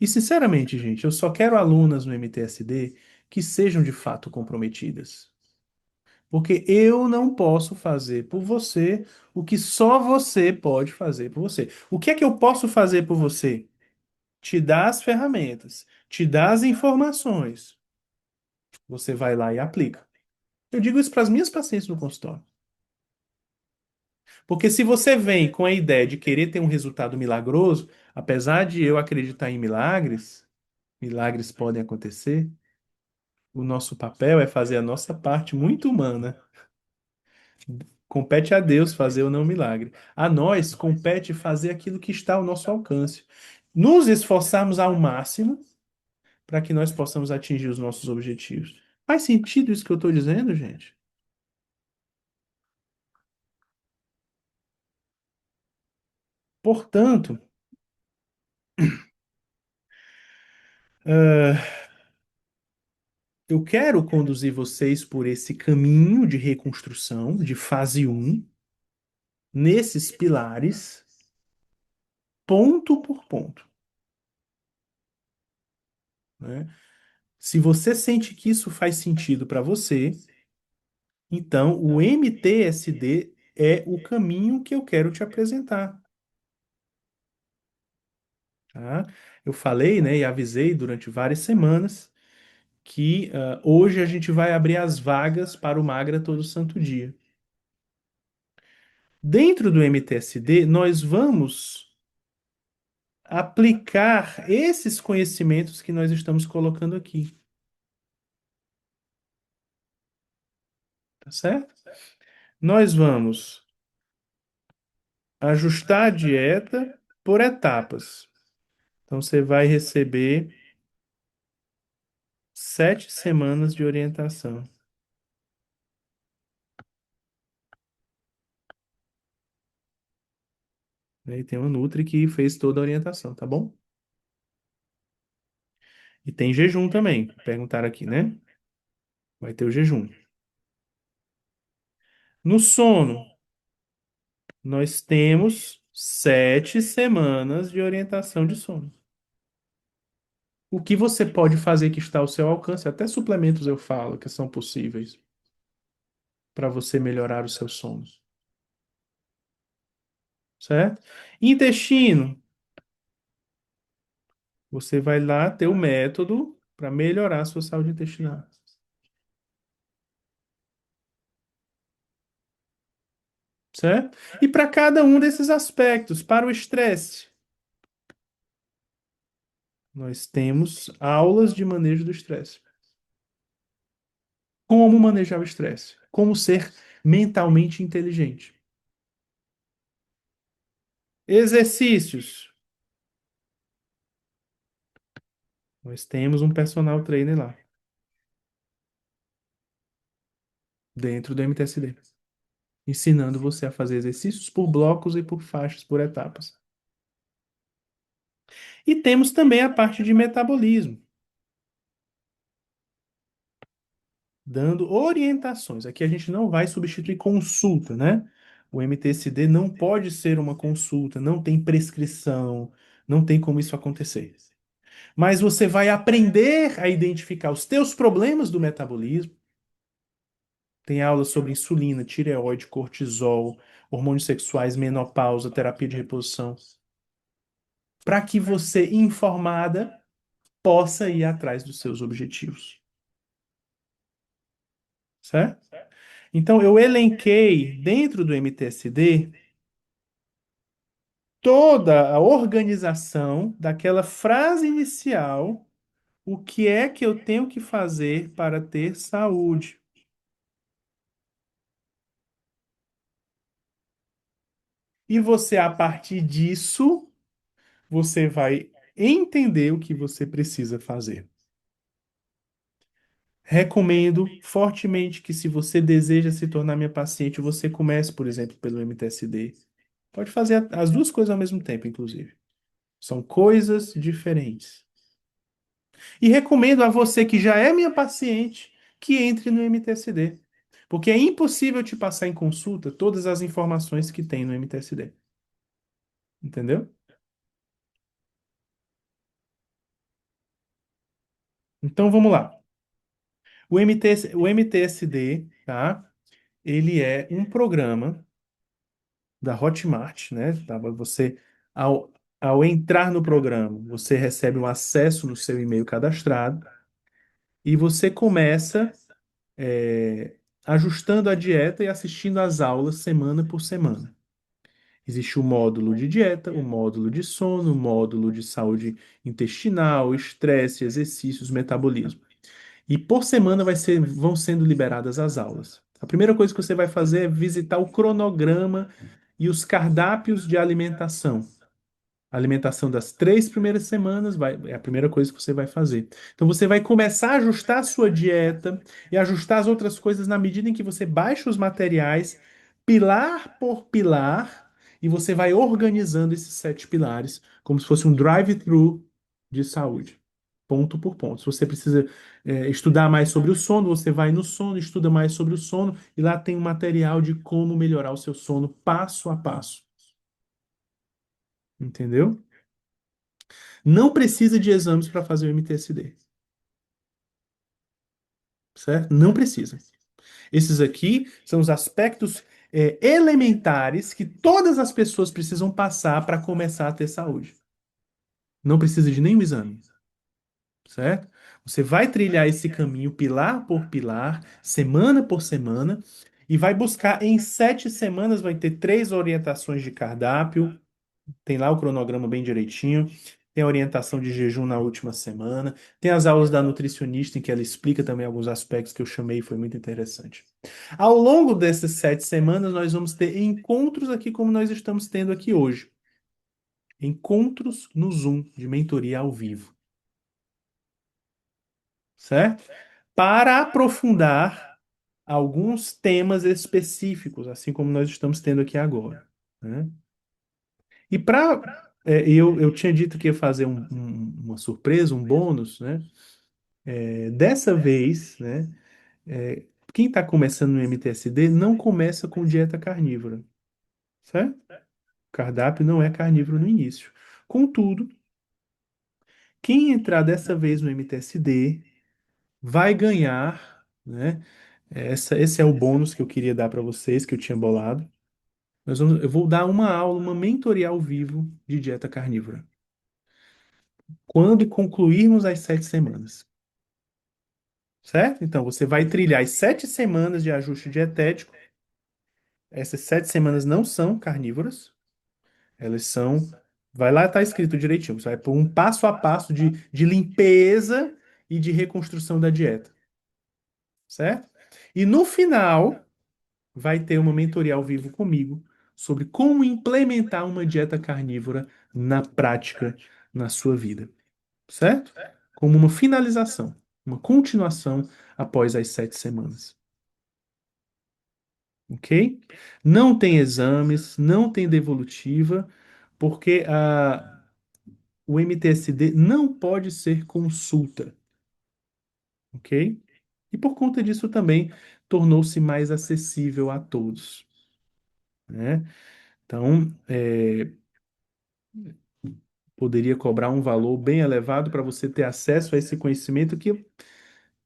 E sinceramente, gente, eu só quero alunas no MTSD que sejam de fato comprometidas. Porque eu não posso fazer por você o que só você pode fazer por você. O que é que eu posso fazer por você? Te dar as ferramentas, te dar as informações. Você vai lá e aplica. Eu digo isso para as minhas pacientes no consultório. Porque se você vem com a ideia de querer ter um resultado milagroso, apesar de eu acreditar em milagres, milagres podem acontecer, o nosso papel é fazer a nossa parte muito humana. Compete a Deus fazer ou não milagre. A nós compete fazer aquilo que está ao nosso alcance. Nos esforçarmos ao máximo para que nós possamos atingir os nossos objetivos. Faz sentido isso que eu estou dizendo, gente? Portanto, ah, eu quero conduzir vocês por esse caminho de reconstrução, de fase um, nesses pilares, ponto por ponto, né? Se você sente que isso faz sentido para você, então o MTSD é o caminho que eu quero te apresentar, tá? Eu falei, né, e avisei durante várias semanas que hoje a gente vai abrir as vagas para o Magra todo santo dia. Dentro do MTSD, nós vamos aplicar esses conhecimentos que nós estamos colocando aqui, tá certo? Nós vamos ajustar a dieta por etapas. Então, você vai receber 7 semanas de orientação. Né? E tem uma Nutri que fez toda a orientação, tá bom? E tem jejum também. Perguntaram aqui, né? Vai ter o jejum. No sono, nós temos 7 semanas de orientação de sono. O que você pode fazer que está ao seu alcance, até suplementos eu falo que são possíveis para você melhorar o seu sono, certo? Intestino, você vai lá ter o método para melhorar a sua saúde intestinal, certo? E para cada um desses aspectos, para o estresse, nós temos aulas de manejo do estresse. Como manejar o estresse? Como ser mentalmente inteligente? Exercícios. Nós temos um personal trainer lá, dentro do MTSD, ensinando você a fazer exercícios por blocos e por faixas, por etapas. E temos também a parte de metabolismo, dando orientações. Aqui a gente não vai substituir consulta, né? O MTSD não pode ser uma consulta, não tem prescrição, não tem como isso acontecer. Mas você vai aprender a identificar os teus problemas do metabolismo. Tem aulas sobre insulina, tireoide, cortisol, hormônios sexuais, menopausa, terapia de reposição, para que você, informada, possa ir atrás dos seus objetivos. Certo? Então, eu elenquei dentro do MTSD toda a organização daquela frase inicial, o que é que eu tenho que fazer para ter saúde. E você, a partir disso, você vai entender o que você precisa fazer. Recomendo fortemente que, se você deseja se tornar minha paciente, você comece, por exemplo, pelo MTSD. Pode fazer as duas coisas ao mesmo tempo, inclusive. São coisas diferentes. E recomendo a você que já é minha paciente que entre no MTSD. Porque é impossível te passar em consulta todas as informações que tem no MTSD. Entendeu? Então vamos lá. O MTSD, tá? Ele é um programa da Hotmart, né? Você, ao, ao entrar no programa, você recebe um acesso no seu e-mail cadastrado e você começa é, ajustando a dieta e assistindo às aulas semana por semana. Existe o módulo de dieta, o módulo de sono, o módulo de saúde intestinal, estresse, exercícios, metabolismo. E por semana vão sendo liberadas as aulas. A primeira coisa que você vai fazer é visitar o cronograma e os cardápios de alimentação. A alimentação das 3 primeiras semanas é a primeira coisa que você vai fazer. Então você vai começar a ajustar a sua dieta e ajustar as outras coisas na medida em que você baixa os materiais, pilar por pilar, e você vai organizando esses 7 pilares, como se fosse um drive-thru de saúde, ponto por ponto. Se você precisa, estudar mais sobre o sono, você vai no sono, estuda mais sobre o sono, e lá tem um material de como melhorar o seu sono passo a passo. Entendeu? Não precisa de exames para fazer o MTSD, certo? Não precisa. Esses aqui são os aspectos, elementares que todas as pessoas precisam passar para começar a ter saúde. Não precisa de nenhum exame, certo? Você vai trilhar esse caminho pilar por pilar, semana por semana, e vai buscar em 7 semanas, vai ter 3 orientações de cardápio. Tem lá o cronograma bem direitinho. Tem a orientação de jejum na última semana. Tem as aulas da nutricionista em que ela explica também alguns aspectos que eu chamei e foi muito interessante. Ao longo dessas 7 semanas, nós vamos ter encontros aqui como nós estamos tendo aqui hoje. Encontros no Zoom de mentoria ao vivo, certo? Para aprofundar alguns temas específicos, assim como nós estamos tendo aqui agora, né? E eu tinha dito que ia fazer uma surpresa, um bônus, né? Dessa vez, né? Quem está começando no MTSD não começa com dieta carnívora, certo? O cardápio não é carnívoro no início. Contudo, quem entrar dessa vez no MTSD vai ganhar, né? Esse é o bônus que eu queria dar para vocês, que eu tinha bolado. Eu vou dar uma aula, uma mentoria ao vivo de dieta carnívora. Quando concluirmos as 7 semanas. Certo? Então, você vai trilhar as 7 semanas de ajuste dietético. Essas 7 semanas não são carnívoras, elas são. Vai lá, tá escrito direitinho. Você vai por um passo a passo de limpeza e de reconstrução da dieta. Certo? E no final, vai ter uma mentoria ao vivo comigo sobre como implementar uma dieta carnívora na prática, na sua vida. Certo? Como uma finalização, uma continuação após as 7 semanas. Ok? Não tem exames, não tem devolutiva, porque o MTSD não pode ser consulta, ok? E por conta disso também tornou-se mais acessível a todos, né? Então, poderia cobrar um valor bem elevado para você ter acesso a esse conhecimento que eu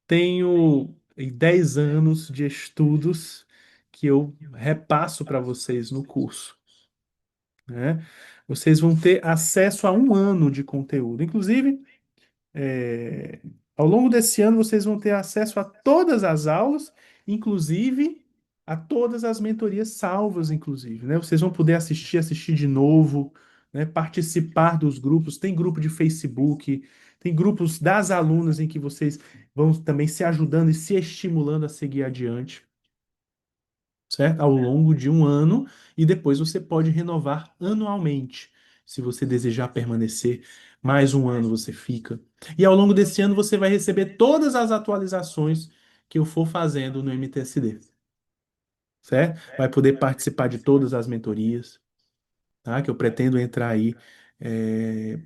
tenho em 10 anos de estudos que eu repasso para vocês no curso, né? Vocês vão ter acesso a um ano de conteúdo. Inclusive, é, ao longo desse ano, vocês vão ter acesso a todas as aulas, inclusive a todas as mentorias salvas, inclusive, né? Vocês vão poder assistir de novo, né? Participar dos grupos. Tem grupo de Facebook, tem grupos das alunas em que vocês vão também se ajudando e se estimulando a seguir adiante, certo? Ao longo de um ano, e depois você pode renovar anualmente. Se você desejar permanecer mais um ano, você fica. E ao longo desse ano você vai receber todas as atualizações que eu for fazendo no MTSD, certo? Vai poder participar de todas as mentorias, tá? Que eu pretendo entrar aí, é,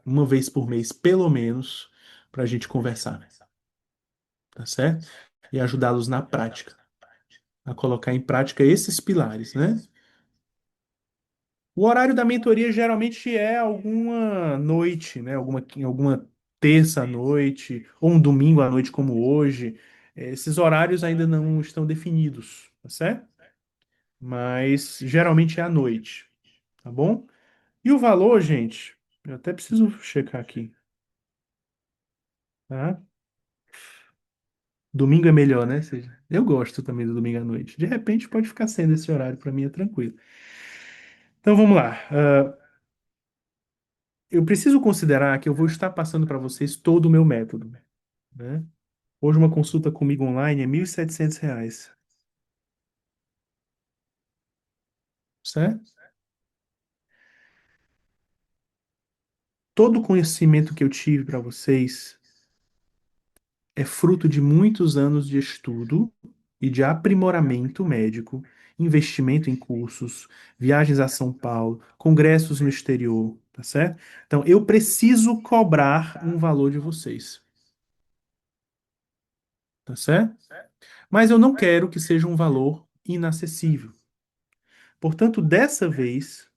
uma vez por mês, pelo menos, para a gente conversar, tá certo? E ajudá-los na prática, a colocar em prática esses pilares, né? O horário da mentoria geralmente é alguma noite, né? Alguma terça à noite, ou um domingo à noite, como hoje. Esses horários ainda não estão definidos, tá certo? Mas geralmente é à noite, tá bom? E o valor, gente, eu até preciso checar aqui, tá? Domingo é melhor, né? Eu gosto também do domingo à noite. De repente pode ficar sendo esse horário, para mim é tranquilo. Então vamos lá. Eu preciso considerar que eu vou estar passando para vocês todo o meu método, né? Hoje uma consulta comigo online é R$ 1.700, certo? Todo o conhecimento que eu tive para vocês é fruto de muitos anos de estudo e de aprimoramento médico, investimento em cursos, viagens a São Paulo, congressos no exterior, tá certo? Então, eu preciso cobrar um valor de vocês, tá certo? Mas eu não quero que seja um valor inacessível. Portanto, dessa vez,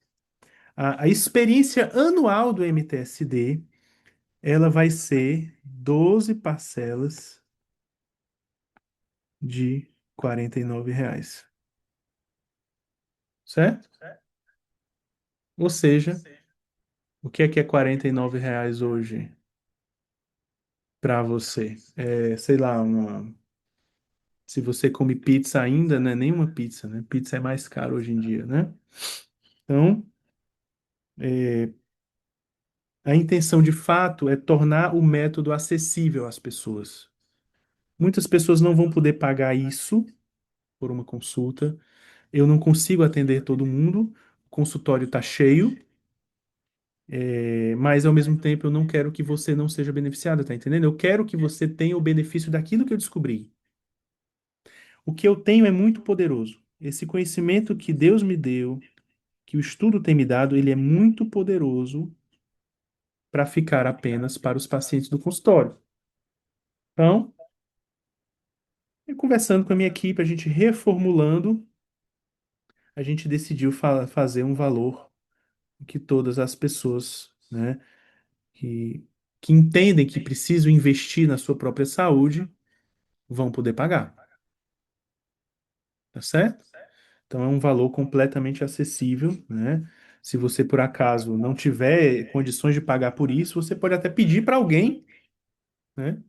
a experiência anual do MTSD, ela vai ser 12 parcelas de R$ 49, certo? Ou seja, o que é R$ 49 hoje para você? É, sei lá, se você come pizza ainda, não é nenhuma pizza, né? Pizza é mais caro hoje em dia, né? Então, é, a intenção de fato é tornar o método acessível às pessoas. Muitas pessoas não vão poder pagar isso por uma consulta. Eu não consigo atender todo mundo, o consultório está cheio, mas ao mesmo tempo eu não quero que você não seja beneficiado, tá entendendo? Eu quero que você tenha o benefício daquilo que eu descobri. O que eu tenho é muito poderoso. Esse conhecimento que Deus me deu, que o estudo tem me dado, ele é muito poderoso para ficar apenas para os pacientes do consultório. Então, eu conversando com a minha equipe, a gente reformulando, a gente decidiu fazer um valor que todas as pessoas, né, que, que entendem que precisam investir na sua própria saúde vão poder pagar, tá certo? Então é um valor completamente acessível, né? Se você por acaso não tiver condições de pagar por isso, você pode até pedir para alguém, né,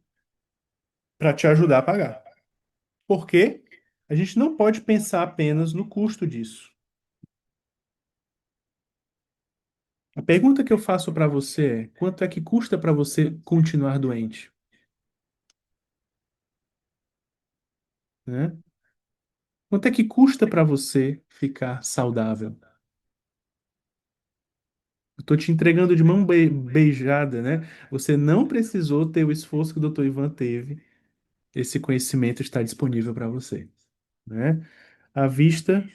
para te ajudar a pagar. Porque a gente não pode pensar apenas no custo disso. A pergunta que eu faço para você é: quanto é que custa para você continuar doente, né? Quanto é que custa para você ficar saudável? Eu estou te entregando de mão beijada, né? Você não precisou ter o esforço que o Dr. Ivan teve. Esse conhecimento está disponível para você, né? À vista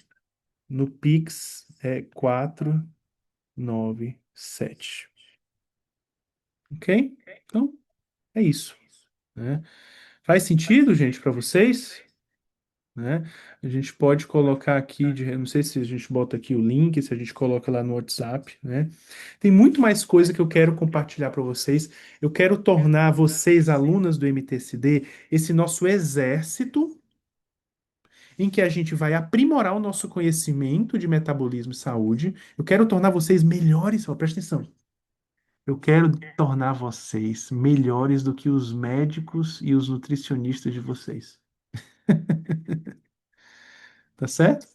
no Pix é 497, ok? Então, é isso, né? Faz sentido, gente, para vocês? Né? A gente pode colocar aqui, não sei se a gente bota aqui o link, se a gente coloca lá no WhatsApp, né? Tem muito mais coisa que eu quero compartilhar para vocês. Eu quero tornar vocês, alunas do MTSD, esse nosso exército em que a gente vai aprimorar o nosso conhecimento de metabolismo e saúde. Eu quero tornar vocês melhores, ó, presta atenção. Eu quero tornar vocês melhores do que os médicos e os nutricionistas de vocês. Tá certo?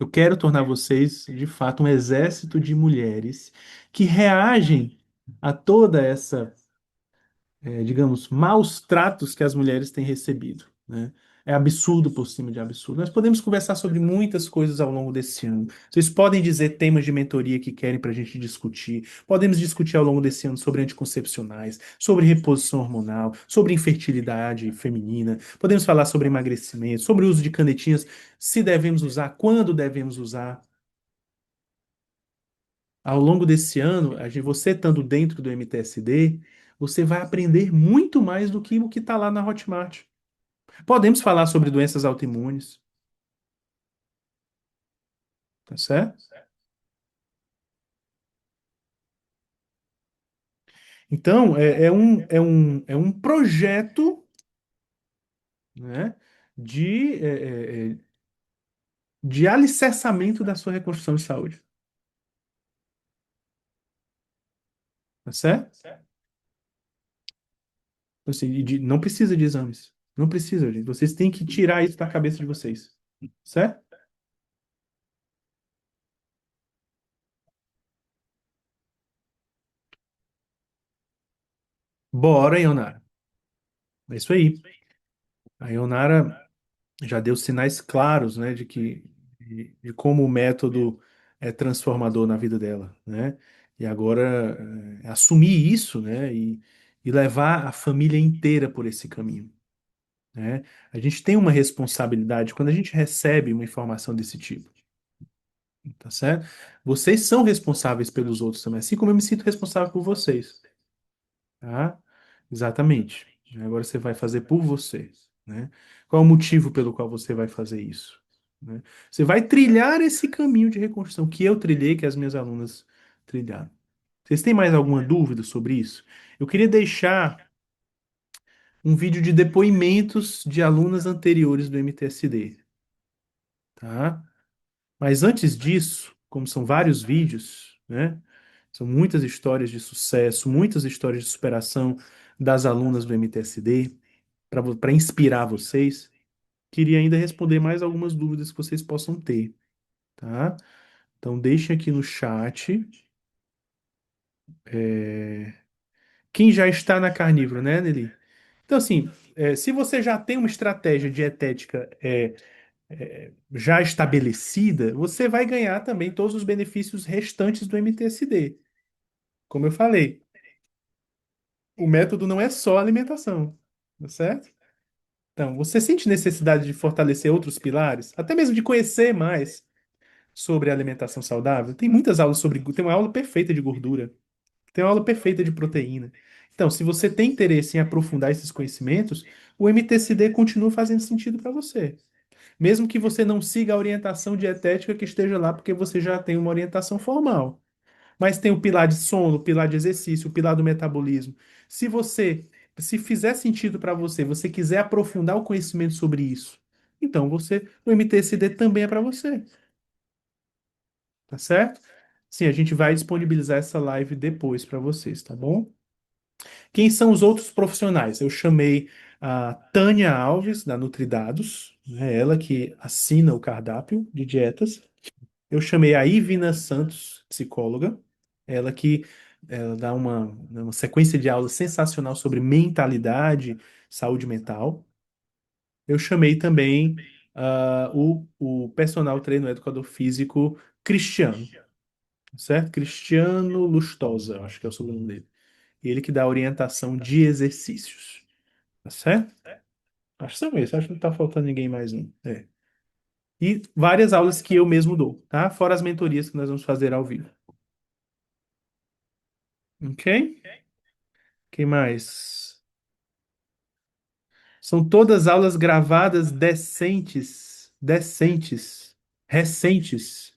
Eu quero tornar vocês, de fato, um exército de mulheres que reagem a toda essa, digamos, maus tratos que as mulheres têm recebido, né? É absurdo por cima de absurdo. Nós podemos conversar sobre muitas coisas ao longo desse ano. Vocês podem dizer temas de mentoria que querem para a gente discutir. Podemos discutir ao longo desse ano sobre anticoncepcionais, sobre reposição hormonal, sobre infertilidade feminina. Podemos falar sobre emagrecimento, sobre o uso de canetinhas, se devemos usar, quando devemos usar. Ao longo desse ano, você estando dentro do MTSD, você vai aprender muito mais do que o que está lá na Hotmart. Podemos falar sobre doenças autoimunes, tá certo? Então, é um projeto né, de, de alicerçamento da sua reconstrução de saúde. Tá certo? Assim, não precisa de exames. Não precisa, gente. Vocês têm que tirar isso da cabeça de vocês. Certo? Bora, Ionara. É isso aí. A Ionara já deu sinais claros, né, de como o método é transformador na vida dela, né? E agora assumir isso, né, e levar a família inteira por esse caminho, né? A gente tem uma responsabilidade quando a gente recebe uma informação desse tipo, tá certo? Vocês são responsáveis pelos outros também, assim como eu me sinto responsável por vocês. Tá? Exatamente. Agora você vai fazer por você, né? Qual é o motivo pelo qual você vai fazer isso, né? Você vai trilhar esse caminho de reconstrução que eu trilhei, que as minhas alunas trilharam. Vocês têm mais alguma dúvida sobre isso? Eu queria deixar um vídeo de depoimentos de alunas anteriores do MTSD, tá? Mas antes disso, como são vários vídeos, né? São muitas histórias de sucesso, muitas histórias de superação das alunas do MTSD, para inspirar vocês, queria ainda responder mais algumas dúvidas que vocês possam ter, tá? Então deixem aqui no chat. Quem já está na carnívoro, né, Nelly? Então, assim, se você já tem uma estratégia dietética já estabelecida, você vai ganhar também todos os benefícios restantes do MTSD. Como eu falei, o método não é só alimentação, tá certo? Então, você sente necessidade de fortalecer outros pilares, até mesmo de conhecer mais sobre a alimentação saudável? Tem muitas aulas sobre, tem uma aula perfeita de gordura, tem uma aula perfeita de proteína. Então, se você tem interesse em aprofundar esses conhecimentos, o MTCD continua fazendo sentido para você. Mesmo que você não siga a orientação dietética que esteja lá, porque você já tem uma orientação formal. Mas tem o pilar de sono, o pilar de exercício, o pilar do metabolismo. Se fizer sentido para você, você quiser aprofundar o conhecimento sobre isso, então o MTSD também é para você, tá certo? Sim, a gente vai disponibilizar essa live depois para vocês, tá bom? Quem são os outros profissionais? Eu chamei a Tânia Alves, da Nutridados, né, ela que assina o cardápio de dietas. Eu chamei a Ivina Santos, psicóloga, ela que ela dá uma sequência de aulas sensacional sobre mentalidade, saúde mental. Eu chamei também o personal trainer, educador físico Cristiano, certo? Cristiano Lustosa, eu acho que é o sobrenome dele. Ele que dá orientação de exercícios, tá certo? Acho que são esses, acho que não tá faltando ninguém mais um. É. E várias aulas que eu mesmo dou, tá? Fora as mentorias que nós vamos fazer ao vivo. Ok? Quem mais? São todas aulas gravadas decentes, decentes, recentes.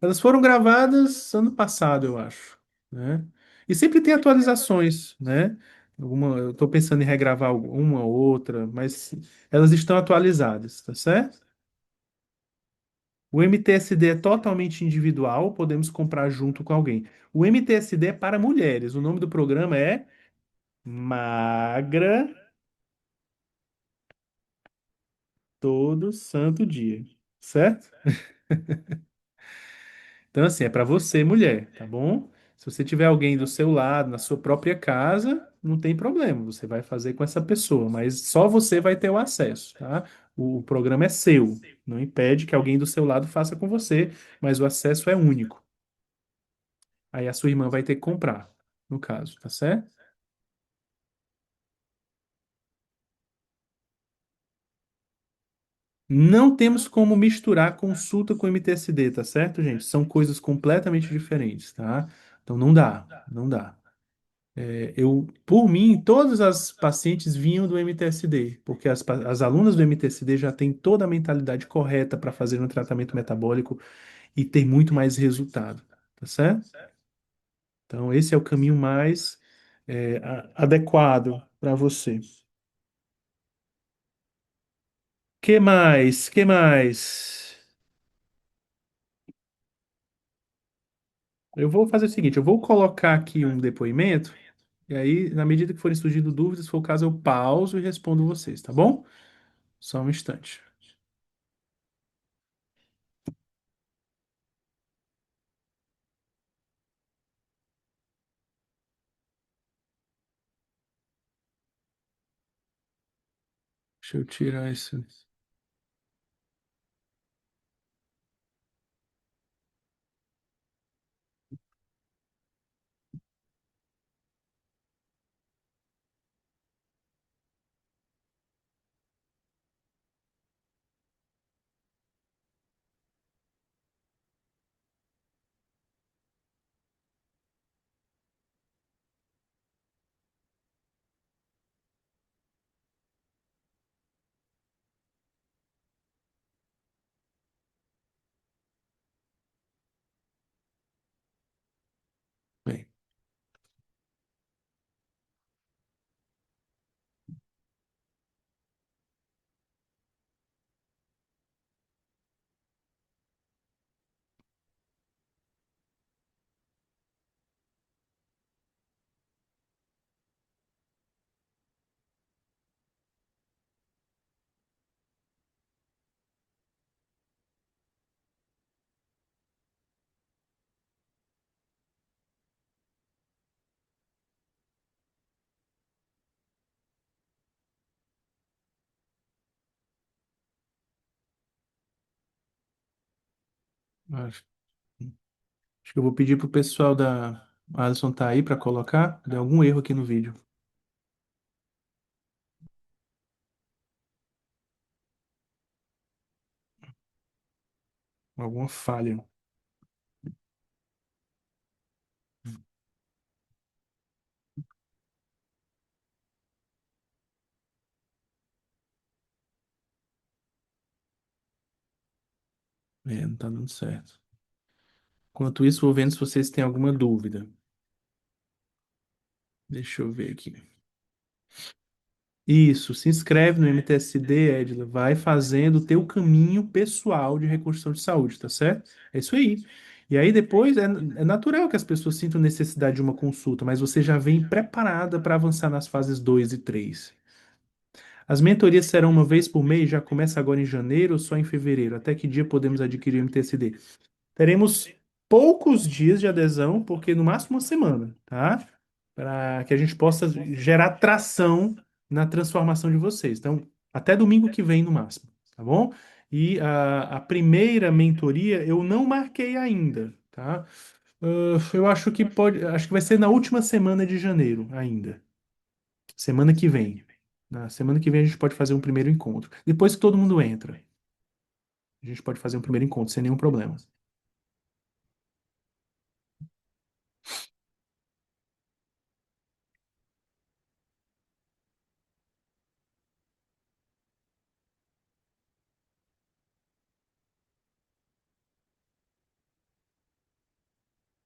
Elas foram gravadas ano passado, eu acho, né? E sempre tem atualizações, né? Eu estou pensando em regravar uma ou outra, mas elas estão atualizadas, tá certo? O MTSD é totalmente individual, podemos comprar junto com alguém. O MTSD é para mulheres. O nome do programa é Magra Todo Santo Dia, certo? Então, assim, é para você, mulher, tá bom? Se você tiver alguém do seu lado, na sua própria casa, não tem problema, você vai fazer com essa pessoa, mas só você vai ter o acesso, tá? O programa é seu, não impede que alguém do seu lado faça com você, mas o acesso é único. Aí a sua irmã vai ter que comprar, no caso, tá certo? Não temos como misturar consulta com MTSD, tá certo, gente? São coisas completamente diferentes, tá? Então não dá, não dá. Por mim, todas as pacientes vinham do MTSD, porque as alunas do MTSD já têm toda a mentalidade correta para fazer um tratamento metabólico e ter muito mais resultado, tá certo? Então, esse é o caminho mais adequado para você. Que mais? Que mais? Eu vou fazer o seguinte, eu vou colocar aqui um depoimento, e aí, na medida que forem surgindo dúvidas, se for o caso, eu pauso e respondo vocês, tá bom? Só um instante. Deixa eu tirar isso. Bem, acho, acho que eu vou pedir pro pessoal da a Alisson tá aí para colocar. Deu algum erro aqui no vídeo. Alguma falha. É, não tá dando certo. Enquanto isso, vou vendo se vocês têm alguma dúvida. Deixa eu ver aqui. Isso, se inscreve no MTSD, Edila, vai fazendo o teu caminho pessoal de reconstrução de saúde, tá certo? É isso aí. E aí depois é natural que as pessoas sintam necessidade de uma consulta, mas você já vem preparada para avançar nas fases 2 e 3. As mentorias serão uma vez por mês, já começa agora em janeiro ou só em fevereiro? Até que dia podemos adquirir o MTSD? Teremos poucos dias de adesão, porque no máximo uma semana, tá? Para que a gente possa gerar tração na transformação de vocês. Então, até domingo que vem no máximo, tá bom? E a primeira mentoria eu não marquei ainda, tá? Eu acho que pode, acho que vai ser na última semana de janeiro ainda. Semana que vem. Na semana que vem a gente pode fazer um primeiro encontro. Depois que todo mundo entra, a gente pode fazer um primeiro encontro sem nenhum problema.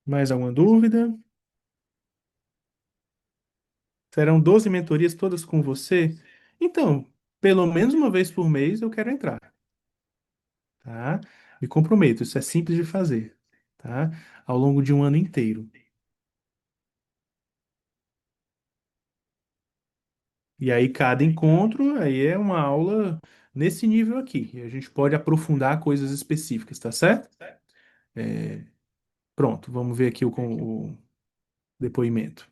Mais alguma dúvida? Serão 12 mentorias todas com você? Então, pelo menos uma vez por mês eu quero entrar, tá? Me comprometo, isso é simples de fazer, tá? Ao longo de um ano inteiro. E aí cada encontro aí é uma aula nesse nível aqui. E a gente pode aprofundar coisas específicas, tá certo? É, pronto, vamos ver aqui o depoimento.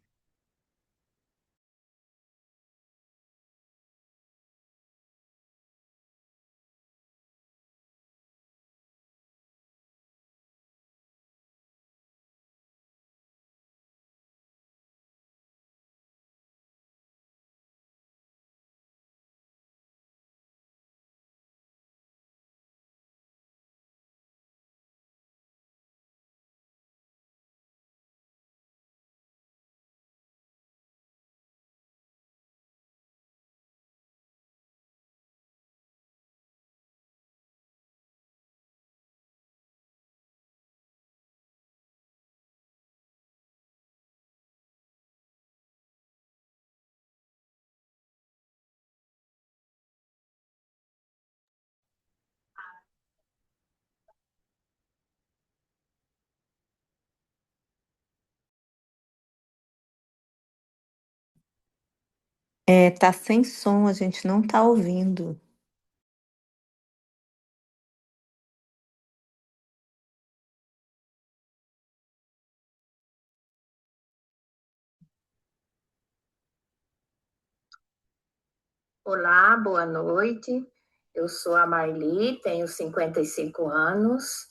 Tá sem som, a gente não tá ouvindo. Olá, boa noite. Eu sou a Marli, tenho 55 anos.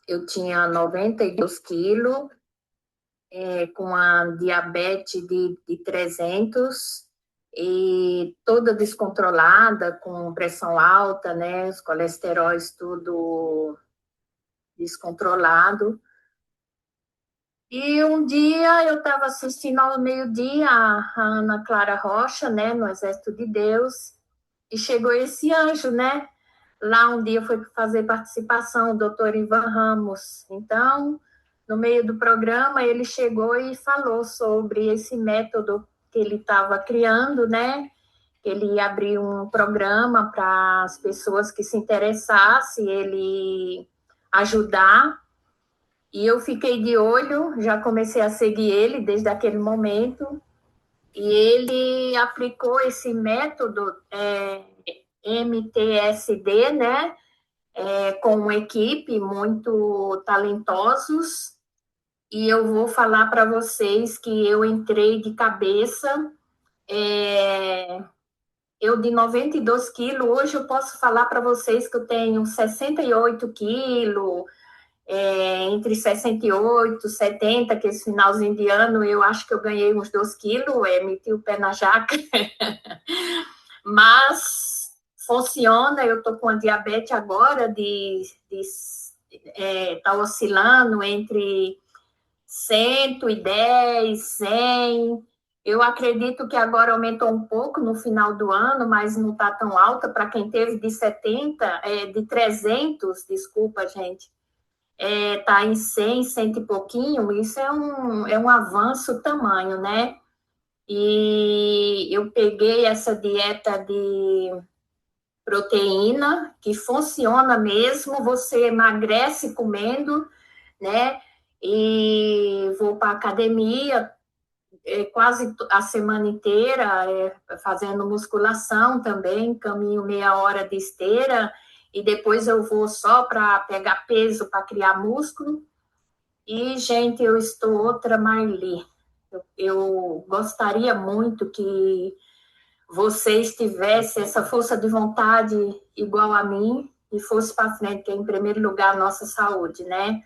Eu tinha 92 quilos, com a diabetes de 300 e toda descontrolada, com pressão alta, né? Os colesteróis tudo descontrolado. E um dia eu estava assistindo ao meio-dia a Ana Clara Rocha, né, no Exército de Deus, e chegou esse anjo, né? Lá um dia foi fazer participação, o doutor Ivan Ramos. Então, no meio do programa, ele chegou e falou sobre esse método que ele estava criando, né? Ele ia abrir um programa para as pessoas que se interessassem, ele ajudar. E eu fiquei de olho, já comecei a seguir ele desde aquele momento. E ele aplicou esse método MTSD, né? Com uma equipe muito talentosos. E eu vou falar para vocês que eu entrei de cabeça. Eu de 92 quilos, hoje eu posso falar para vocês que eu tenho 68 quilos, entre 68 e 70, que esse finalzinho de ano eu acho que eu ganhei uns 2 quilos, meti o pé na jaca. Mas funciona, eu estou com a diabetes agora tá oscilando entre 110, 100. Eu acredito que agora aumentou um pouco no final do ano, mas não está tão alta para quem teve de 70, de 300, desculpa, gente, tá em 100, cento e pouquinho, isso é um avanço tamanho, né? E eu peguei essa dieta de proteína, que funciona mesmo, você emagrece comendo, né? E vou para academia quase a semana inteira, fazendo musculação também, caminho meia hora de esteira, e depois eu vou só para pegar peso, para criar músculo. E, gente, eu estou outra Marli. Eu gostaria muito que vocês tivessem essa força de vontade igual a mim e fosse para frente, que é, em primeiro lugar, a nossa saúde, né?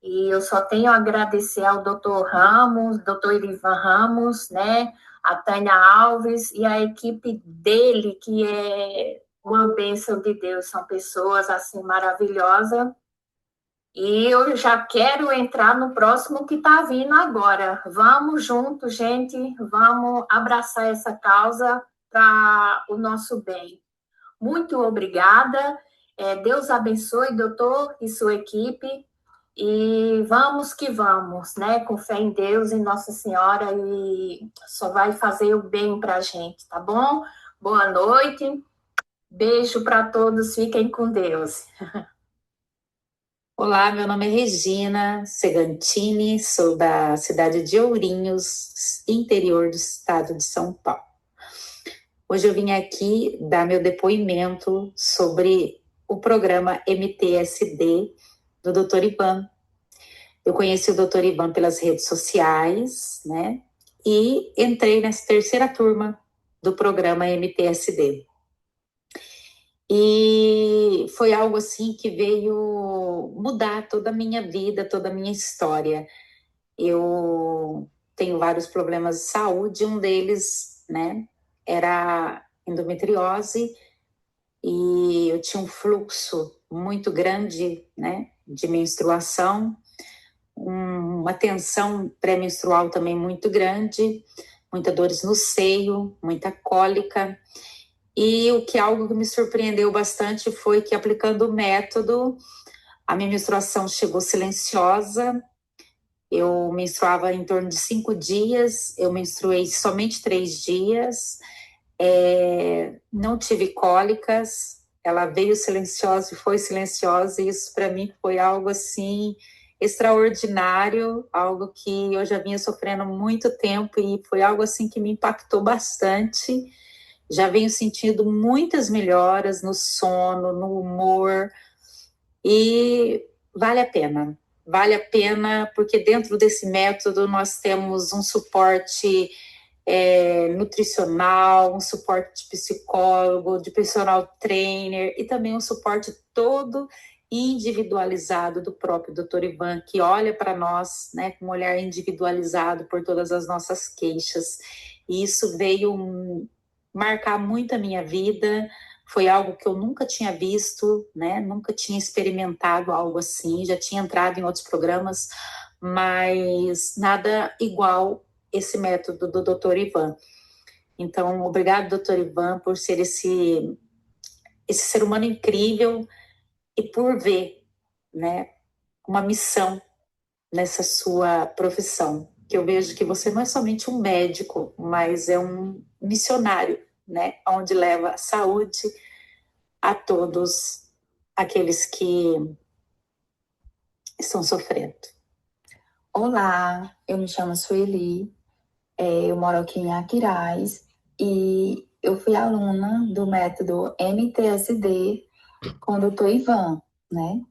E eu só tenho a agradecer ao doutor Ramos, doutor Irivan Ramos, né? A Tânia Alves e a equipe dele, que é uma bênção de Deus. São pessoas, assim, maravilhosas. E eu já quero entrar no próximo que está vindo agora. Vamos junto, gente, vamos abraçar essa causa para o nosso bem. Muito obrigada. Deus abençoe, doutor, e sua equipe. E vamos que vamos, né? Com fé em Deus e Nossa Senhora, e só vai fazer o bem para a gente, tá bom? Boa noite. Beijo para todos. Fiquem com Deus. Olá, meu nome é Regina Segantini, sou da cidade de Ourinhos, interior do estado de São Paulo. Hoje eu vim aqui dar meu depoimento sobre o programa MTSD do Dr. Ivan. Eu conheci o Dr. Ivan pelas redes sociais, né? E entrei nessa terceira turma do programa MTSD. E foi algo assim que veio mudar toda a minha vida, toda a minha história. Eu tenho vários problemas de saúde, um deles, né, era endometriose, e eu tinha um fluxo muito grande, né, de menstruação, uma tensão pré-menstrual também muito grande, muitas dores no seio, muita cólica. E algo que me surpreendeu bastante foi que, aplicando o método, a minha menstruação chegou silenciosa. Eu menstruava em torno de 5 dias, eu menstruei somente 3 dias, não tive cólicas, ela veio silenciosa e foi silenciosa, e isso para mim foi algo assim extraordinário, algo que eu já vinha sofrendo há muito tempo e foi algo assim que me impactou bastante. Já venho sentindo muitas melhoras no sono, no humor, e vale a pena. Vale a pena porque dentro desse método nós temos um suporte nutricional, um suporte de psicólogo, de personal trainer e também um suporte todo individualizado do próprio Dr. Ivan, que olha para nós, né, com um olhar individualizado por todas as nossas queixas. E isso veio marcar muito a minha vida. Foi algo que eu nunca tinha visto, né? Nunca tinha experimentado algo assim. Já tinha entrado em outros programas, mas nada igual esse método do Dr. Ivan. Então, obrigado, Dr. Ivan, por ser esse ser humano incrível e por ver, né, uma missão nessa sua profissão. Que eu vejo que você não é somente um médico, mas é um missionário, né, onde leva saúde a todos aqueles que estão sofrendo. Olá, eu me chamo Sueli, eu moro aqui em Aquiraz e eu fui aluna do método MTSD com o Dr. Ivan, né?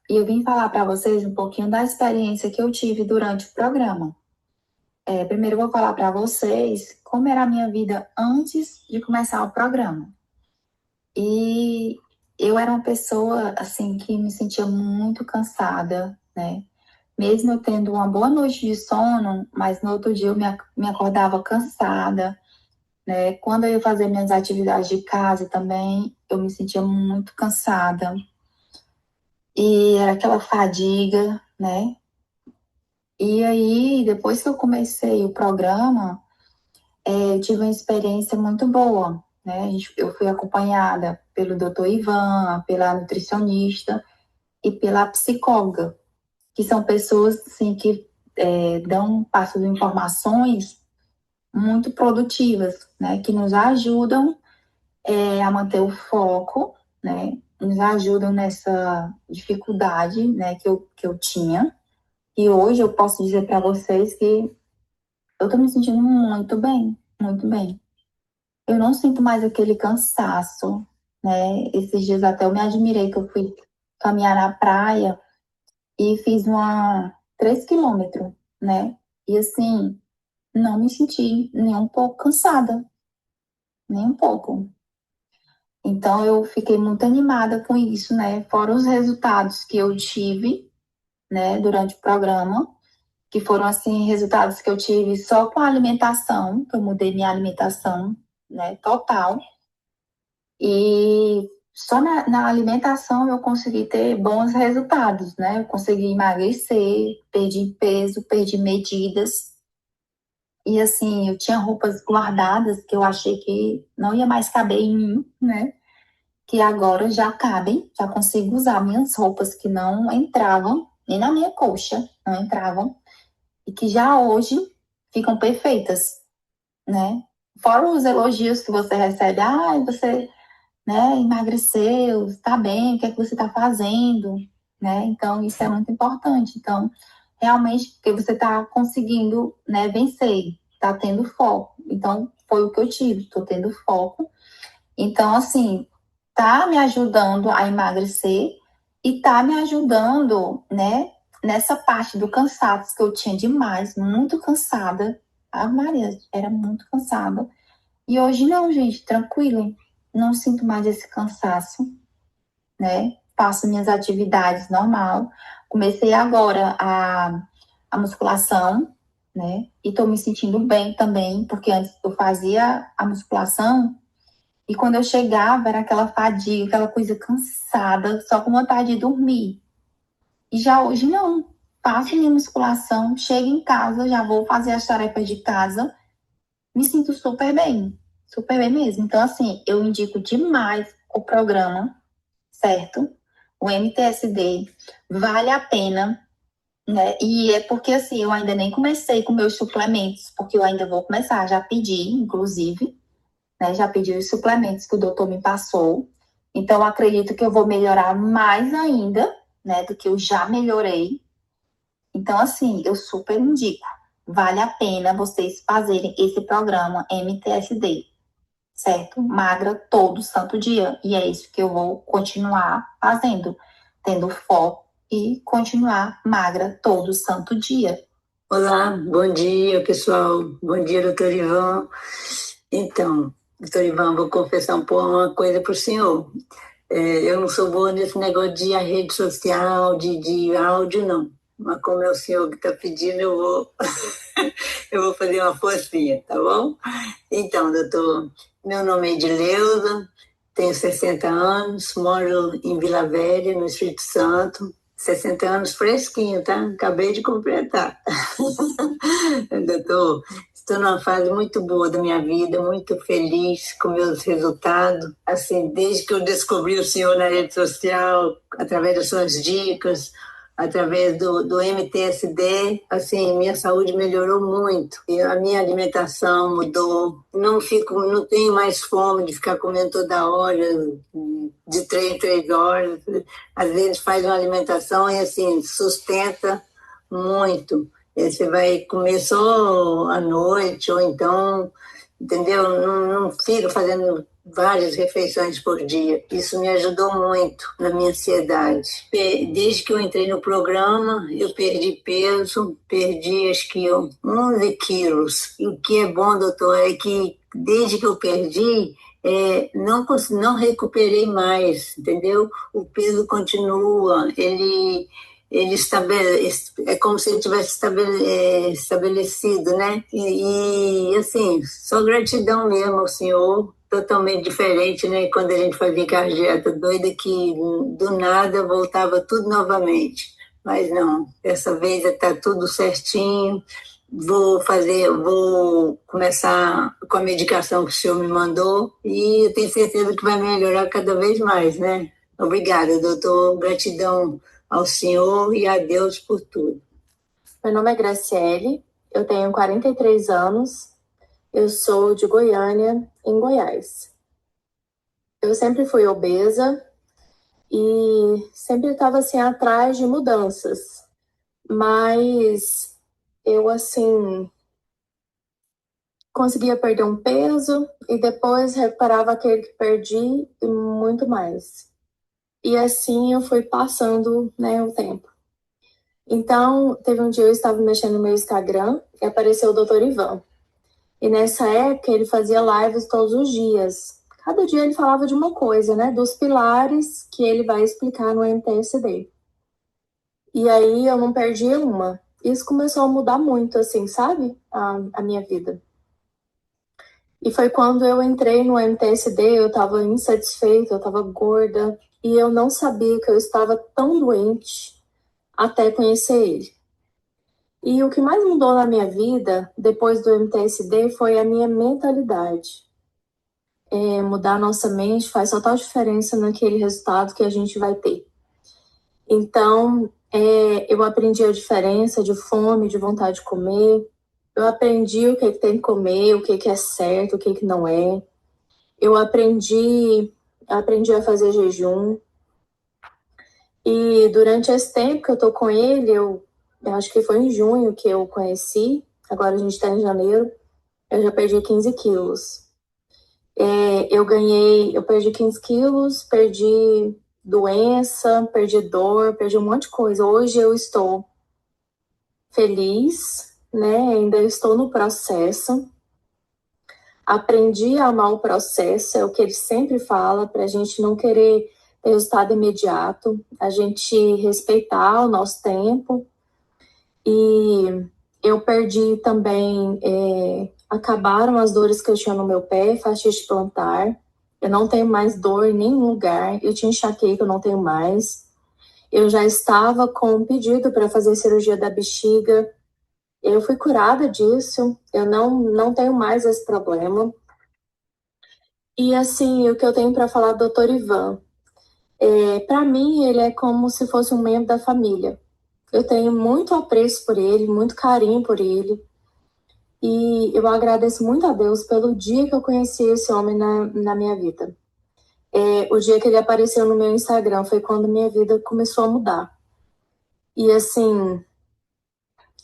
E eu vim falar para vocês um pouquinho da experiência que eu tive durante o programa. Primeiro eu vou falar para vocês como era a minha vida antes de começar o programa. E eu era uma pessoa, assim, que me sentia muito cansada, né? Mesmo eu tendo uma boa noite de sono, mas no outro dia eu me acordava cansada, né? Quando eu ia fazer minhas atividades de casa também, eu me sentia muito cansada. E era aquela fadiga, né? E aí, depois que eu comecei o programa, eu tive uma experiência muito boa, né? Eu fui acompanhada pelo Dr. Ivan, pela nutricionista e pela psicóloga, que são pessoas assim, que passam informações muito produtivas, né? Que nos ajudam a manter o foco, né? Nos ajudam nessa dificuldade, né? Que eu tinha. E hoje eu posso dizer para vocês que eu tô me sentindo muito bem, muito bem. Eu não sinto mais aquele cansaço, né? Esses dias até eu me admirei que eu fui caminhar na praia e fiz 3 quilômetros, né? E assim, não me senti nem um pouco cansada, nem um pouco. Então eu fiquei muito animada com isso, né? Fora os resultados que eu tive, né, durante o programa, que foram assim resultados que eu tive só com a alimentação, que eu mudei minha alimentação, né, total. E só na alimentação eu consegui ter bons resultados, né? Eu consegui emagrecer, perdi peso, perdi medidas. E assim, eu tinha roupas guardadas que eu achei que não ia mais caber em mim, né? Que agora já cabem, já consigo usar minhas roupas que não entravam, nem na minha coxa, não entravam, e que já hoje ficam perfeitas, né? Fora os elogios que você recebe, você, né, emagreceu, está bem, o que é que você está fazendo, né? Então, isso é muito importante. Então, realmente, porque você está conseguindo, né, vencer, está tendo foco. Então, foi o que eu tive, estou tendo foco. Então, assim, tá me ajudando a emagrecer e tá me ajudando, né, nessa parte do cansaço que eu tinha demais, muito cansada. A Maria era muito cansada. E hoje não, gente, tranquilo. Não sinto mais esse cansaço, né? Faço minhas atividades normal. Comecei agora a musculação, né? E tô me sentindo bem também, porque antes eu fazia a musculação e quando eu chegava era aquela fadiga, aquela coisa cansada, só com vontade de dormir. E já hoje não. Faço minha musculação, chego em casa, já vou fazer as tarefas de casa, me sinto super bem mesmo. Então, assim, eu indico demais o programa, certo? O MTSD vale a pena, né? E é porque, assim, eu ainda nem comecei com meus suplementos, porque eu ainda vou começar, já pedi, inclusive, né? Já pedi os suplementos que o doutor me passou. Então, acredito que eu vou melhorar mais ainda, né? Do que eu já melhorei. Então, assim, eu super indico. Vale a pena vocês fazerem esse programa MTSD, certo? Magra todo santo dia. E é isso que eu vou continuar fazendo, tendo foco e continuar magra todo santo dia. Olá, bom dia, pessoal. Bom dia, doutor Ivan. Então, doutor Ivan, vou confessar uma coisa para o senhor. Eu não sou boa nesse negócio de rede social, de áudio, não. Mas como é o senhor que está pedindo, eu vou fazer uma forcinha, tá bom? Então, doutor, meu nome é Edileuza, tenho 60 anos, moro em Vila Velha, no Espírito Santo. 60 anos fresquinho, tá? Acabei de completar. Doutor, estou numa fase muito boa da minha vida, muito feliz com meus resultados. Assim, desde que eu descobri o senhor na rede social, através das suas dicas, através do MTSD, assim, minha saúde melhorou muito. E a minha alimentação mudou. Não tenho mais fome de ficar comendo toda hora, de 3 em 3 horas. Às vezes faz uma alimentação e, assim, sustenta muito. Você vai comer só à noite, ou então, entendeu? Não fica fazendo várias refeições por dia. Isso me ajudou muito na minha ansiedade. Desde que eu entrei no programa, eu perdi peso, perdi acho que 11 quilos. E o que é bom, doutor, é que desde que eu perdi, não recuperei mais, entendeu? O peso continua, ele é como se ele tivesse estabelecido, né? Assim, só gratidão mesmo ao senhor, totalmente diferente, né? Quando a gente fazia cardiata doida, que do nada voltava tudo novamente. Mas não, dessa vez está tudo certinho. Vou começar com a medicação que o senhor me mandou e eu tenho certeza que vai melhorar cada vez mais, né? Obrigada, doutor. Gratidão ao senhor e a Deus por tudo. Meu nome é Graciele, eu tenho 43 anos, eu sou de Goiânia, em Goiás. Eu sempre fui obesa e sempre estava assim atrás de mudanças, mas eu assim conseguia perder um peso e depois recuperava aquele que perdi e muito mais. E assim eu fui passando, né, o tempo. Então, teve um dia eu estava mexendo no meu Instagram e apareceu o Dr. Ivan. E nessa época ele fazia lives todos os dias. Cada dia ele falava de uma coisa, né? Dos pilares que ele vai explicar no MTSD. E aí eu não perdia uma. Isso começou a mudar muito, assim, sabe? A minha vida. E foi quando eu entrei no MTSD, eu estava insatisfeita, eu estava gorda. E eu não sabia que eu estava tão doente até conhecer ele. E o que mais mudou na minha vida, depois do MTSD, foi a minha mentalidade. Mudar a nossa mente faz total diferença naquele resultado que a gente vai ter. Então, eu aprendi a diferença de fome, de vontade de comer. Eu aprendi o que tem que comer, o que é certo, o que não é. Eu aprendi a fazer jejum. E durante esse tempo que eu tô com ele, eu acho que foi em junho que eu conheci, agora a gente tá em janeiro, eu já perdi 15 quilos. Eu perdi 15 quilos, perdi doença, perdi dor, perdi um monte de coisa. Hoje eu estou feliz, né? Ainda estou no processo. Aprendi a amar o processo, é o que ele sempre fala, pra gente não querer ter resultado imediato, a gente respeitar o nosso tempo. E eu perdi também, acabaram as dores que eu tinha no meu pé, fascite plantar. Eu não tenho mais dor em nenhum lugar. Eu tinha enxaqueca, eu não tenho mais. Eu já estava com um pedido para fazer cirurgia da bexiga. Eu fui curada disso. Eu não tenho mais esse problema. E assim, o que eu tenho para falar do Dr. Ivan, para mim ele é como se fosse um membro da família. Eu tenho muito apreço por ele, muito carinho por ele. E eu agradeço muito a Deus pelo dia que eu conheci esse homem na minha vida. O dia que ele apareceu no meu Instagram foi quando minha vida começou a mudar. E assim,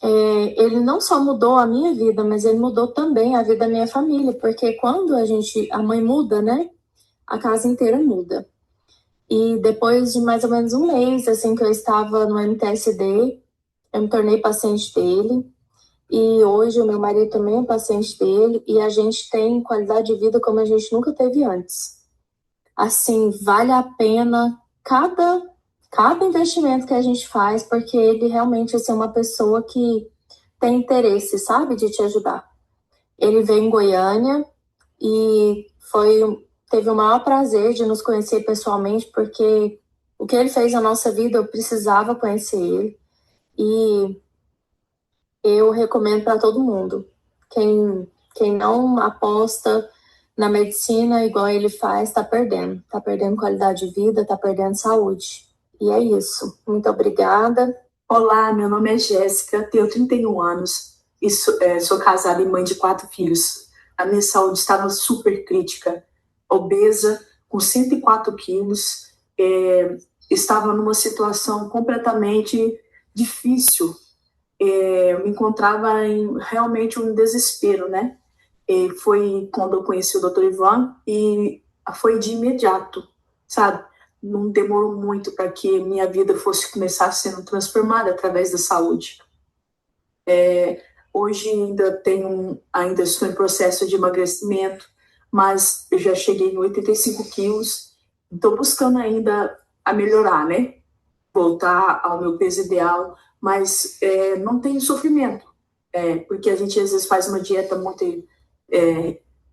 ele não só mudou a minha vida, mas ele mudou também a vida da minha família, porque quando a mãe muda, né, a casa inteira muda. E depois de mais ou menos um mês, assim, que eu estava no MTSD, eu me tornei paciente dele, e hoje o meu marido também é paciente dele, e a gente tem qualidade de vida como a gente nunca teve antes. Assim, vale a pena cada investimento que a gente faz, porque ele realmente assim, é uma pessoa que tem interesse, sabe, de te ajudar. Ele veio em Goiânia e teve o maior prazer de nos conhecer pessoalmente, porque o que ele fez na nossa vida, eu precisava conhecer ele. E eu recomendo para todo mundo. Quem não aposta na medicina igual ele faz, está perdendo. Está perdendo qualidade de vida, está perdendo saúde. E é isso. Muito obrigada. Olá, meu nome é Jéssica, tenho 31 anos e sou casada e mãe de 4 filhos. A minha saúde estava super crítica, obesa, com 104 quilos, estava numa situação completamente difícil. Eu me encontrava em realmente um desespero, né? Foi quando eu conheci o Dr. Ivan e foi de imediato, sabe? Não demorou muito para que minha vida fosse começar sendo transformada através da saúde. Hoje ainda estou em processo de emagrecimento, mas eu já cheguei em 85 quilos, estou buscando ainda a melhorar, né? Voltar ao meu peso ideal, mas não tem sofrimento, porque a gente às vezes faz uma dieta muito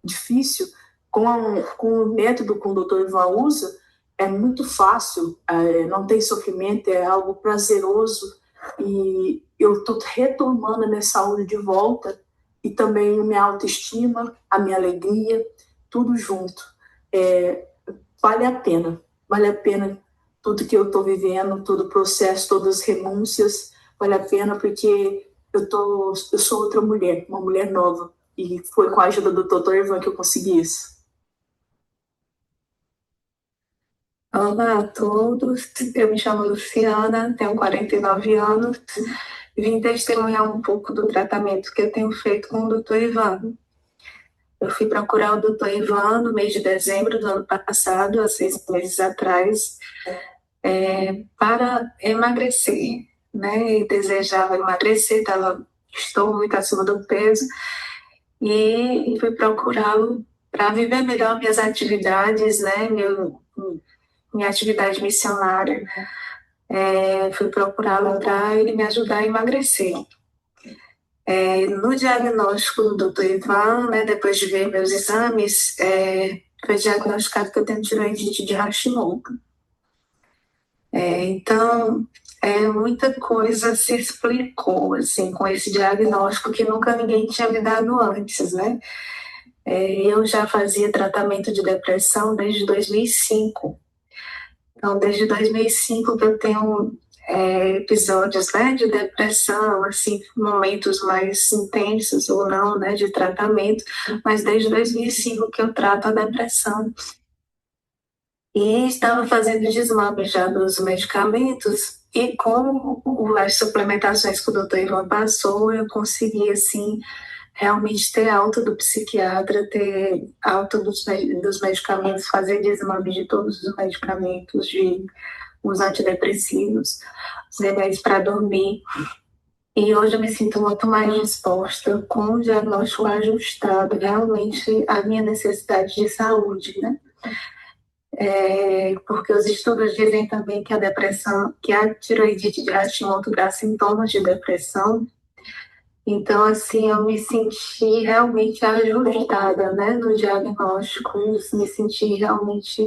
difícil, com o método que o Dr. Ivan usa, é muito fácil, não tem sofrimento, é algo prazeroso, e eu estou retomando a minha saúde de volta, e também a minha autoestima, a minha alegria, tudo junto. Vale a pena tudo que eu estou vivendo, todo o processo, todas as renúncias, vale a pena porque eu sou outra mulher, uma mulher nova, e foi com a ajuda do Dr. Ivan que eu consegui isso. Olá a todos, eu me chamo Luciana, tenho 49 anos, vim testemunhar um pouco do tratamento que eu tenho feito com o Dr. Ivan. Eu fui procurar o Dr. Ivan no mês de dezembro do ano passado, há 6 meses atrás, para emagrecer, né? E desejava emagrecer, estou muito acima do peso, e fui procurá-lo para viver melhor minhas atividades, né? Minha atividade missionária. Fui procurá-lo para ele me ajudar a emagrecer. No diagnóstico do Dr. Ivan, né, depois de ver meus exames, foi diagnosticado que eu tenho tiroidite de Hashimoto. Então, muita coisa se explicou assim, com esse diagnóstico que nunca ninguém tinha me dado antes, né? Eu já fazia tratamento de depressão desde 2005. Então, desde 2005 que eu tenho episódios, né, de depressão, assim, momentos mais intensos ou não, né, de tratamento, mas desde 2005 que eu trato a depressão. E estava fazendo desmame já dos medicamentos, e com as suplementações que o Dr. Ivan passou, eu consegui, assim, realmente ter alta do psiquiatra, ter alta dos medicamentos, fazer desmame de todos os medicamentos, de os antidepressivos, os remédios para dormir. E hoje eu me sinto muito mais disposta, com o diagnóstico ajustado realmente à minha necessidade de saúde, né? Porque os estudos dizem também que a depressão, que a tiroidite de Hashimoto dá sintomas de depressão. Então, assim, eu me senti realmente ajustada, né, no diagnóstico, me senti realmente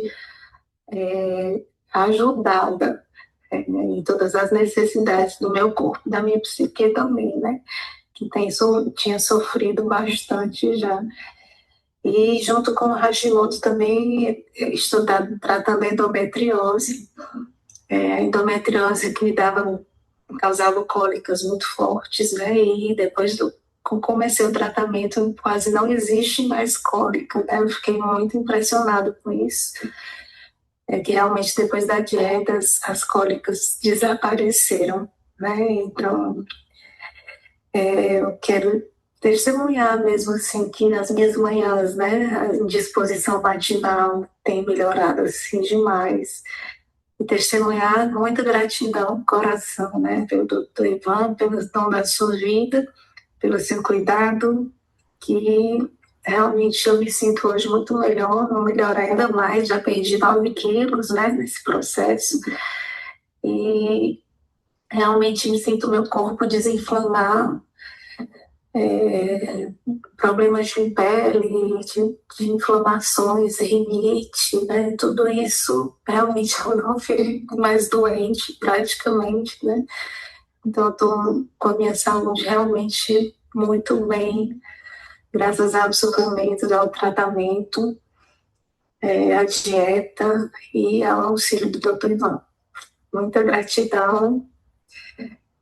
ajudada em todas as necessidades do meu corpo, da minha psique também, né, que tinha sofrido bastante já. E junto com o Hashimoto também estou tratando a endometriose, a endometriose que causava cólicas muito fortes, né? E depois comecei o tratamento, quase não existe mais cólica, né? Eu fiquei muito impressionada com isso. Que realmente depois da dieta as cólicas desapareceram, né? Então, Eu quero testemunhar mesmo assim que nas minhas manhãs, né, a disposição matinal tem melhorado assim demais. E testemunhar muita gratidão, coração, né, pelo doutor Ivan, pelo dom da sua vida, pelo seu cuidado, que realmente eu me sinto hoje muito melhor, vou melhorar ainda mais, já perdi 9 quilos, né, nesse processo, e realmente me sinto meu corpo desinflamar, problemas de pele, de inflamações, rinite, né? Tudo isso realmente eu não fico mais doente, praticamente, né? Então, eu estou com a minha saúde realmente muito bem, graças ao suplemento, ao tratamento, à dieta e ao auxílio do Dr. Ivan. Muita gratidão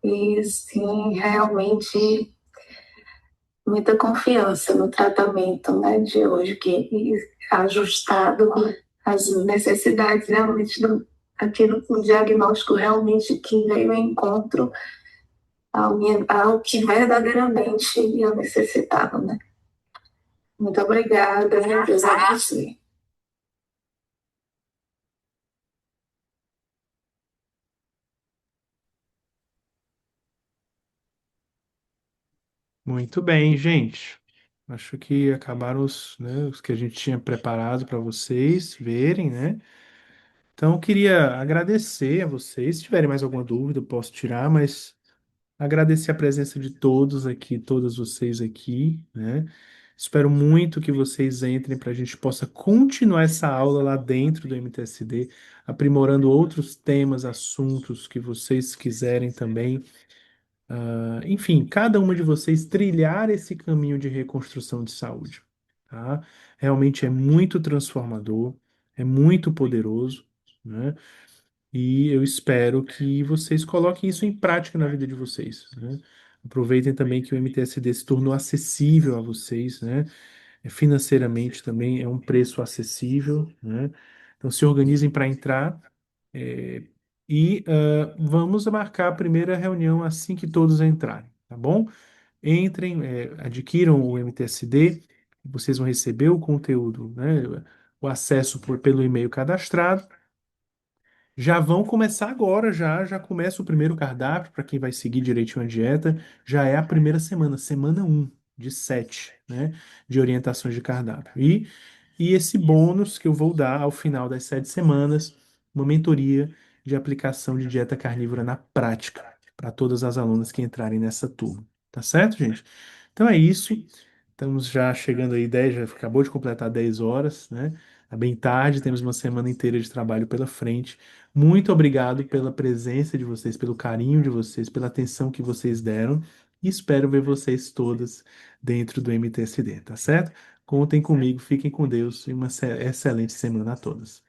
e, sim, realmente muita confiança no tratamento, né, de hoje, que é ajustado às necessidades realmente aquilo, o diagnóstico realmente que veio ao encontro ao que verdadeiramente eu necessitava, né? Muito obrigada, Deus abençoe. Muito bem, gente. Acho que acabaram os que a gente tinha preparado para vocês verem, né? Então, eu queria agradecer a vocês. Se tiverem mais alguma dúvida, eu posso tirar, mas agradecer a presença de todos aqui, todas vocês aqui, né? Espero muito que vocês entrem para a gente possa continuar essa aula lá dentro do MTSD, aprimorando outros temas, assuntos que vocês quiserem também. Enfim, cada uma de vocês trilhar esse caminho de reconstrução de saúde, tá? Realmente é muito transformador, é muito poderoso, né? E eu espero que vocês coloquem isso em prática na vida de vocês, né? Aproveitem também que o MTSD se tornou acessível a vocês, né? Financeiramente também é um preço acessível, né? Então se organizem para entrar, é, vamos marcar a primeira reunião assim que todos entrarem, tá bom? Entrem, adquiram o MTSD, vocês vão receber o conteúdo, né? O acesso pelo e-mail cadastrado. Já vão começar agora, já começa o primeiro cardápio para quem vai seguir direitinho a dieta. Já é a primeira semana, semana 1 de 7, né, de orientações de cardápio. E esse bônus que eu vou dar ao final das 7 semanas, uma mentoria de aplicação de dieta carnívora na prática para todas as alunas que entrarem nessa turma. Tá certo, gente? Então é isso. Estamos já chegando aí 10, já acabou de completar 10 horas, né? Tá bem tarde, temos uma semana inteira de trabalho pela frente. Muito obrigado pela presença de vocês, pelo carinho de vocês, pela atenção que vocês deram e espero ver vocês todas dentro do MTSD, tá certo? Contem comigo, fiquem com Deus e uma excelente semana a todas.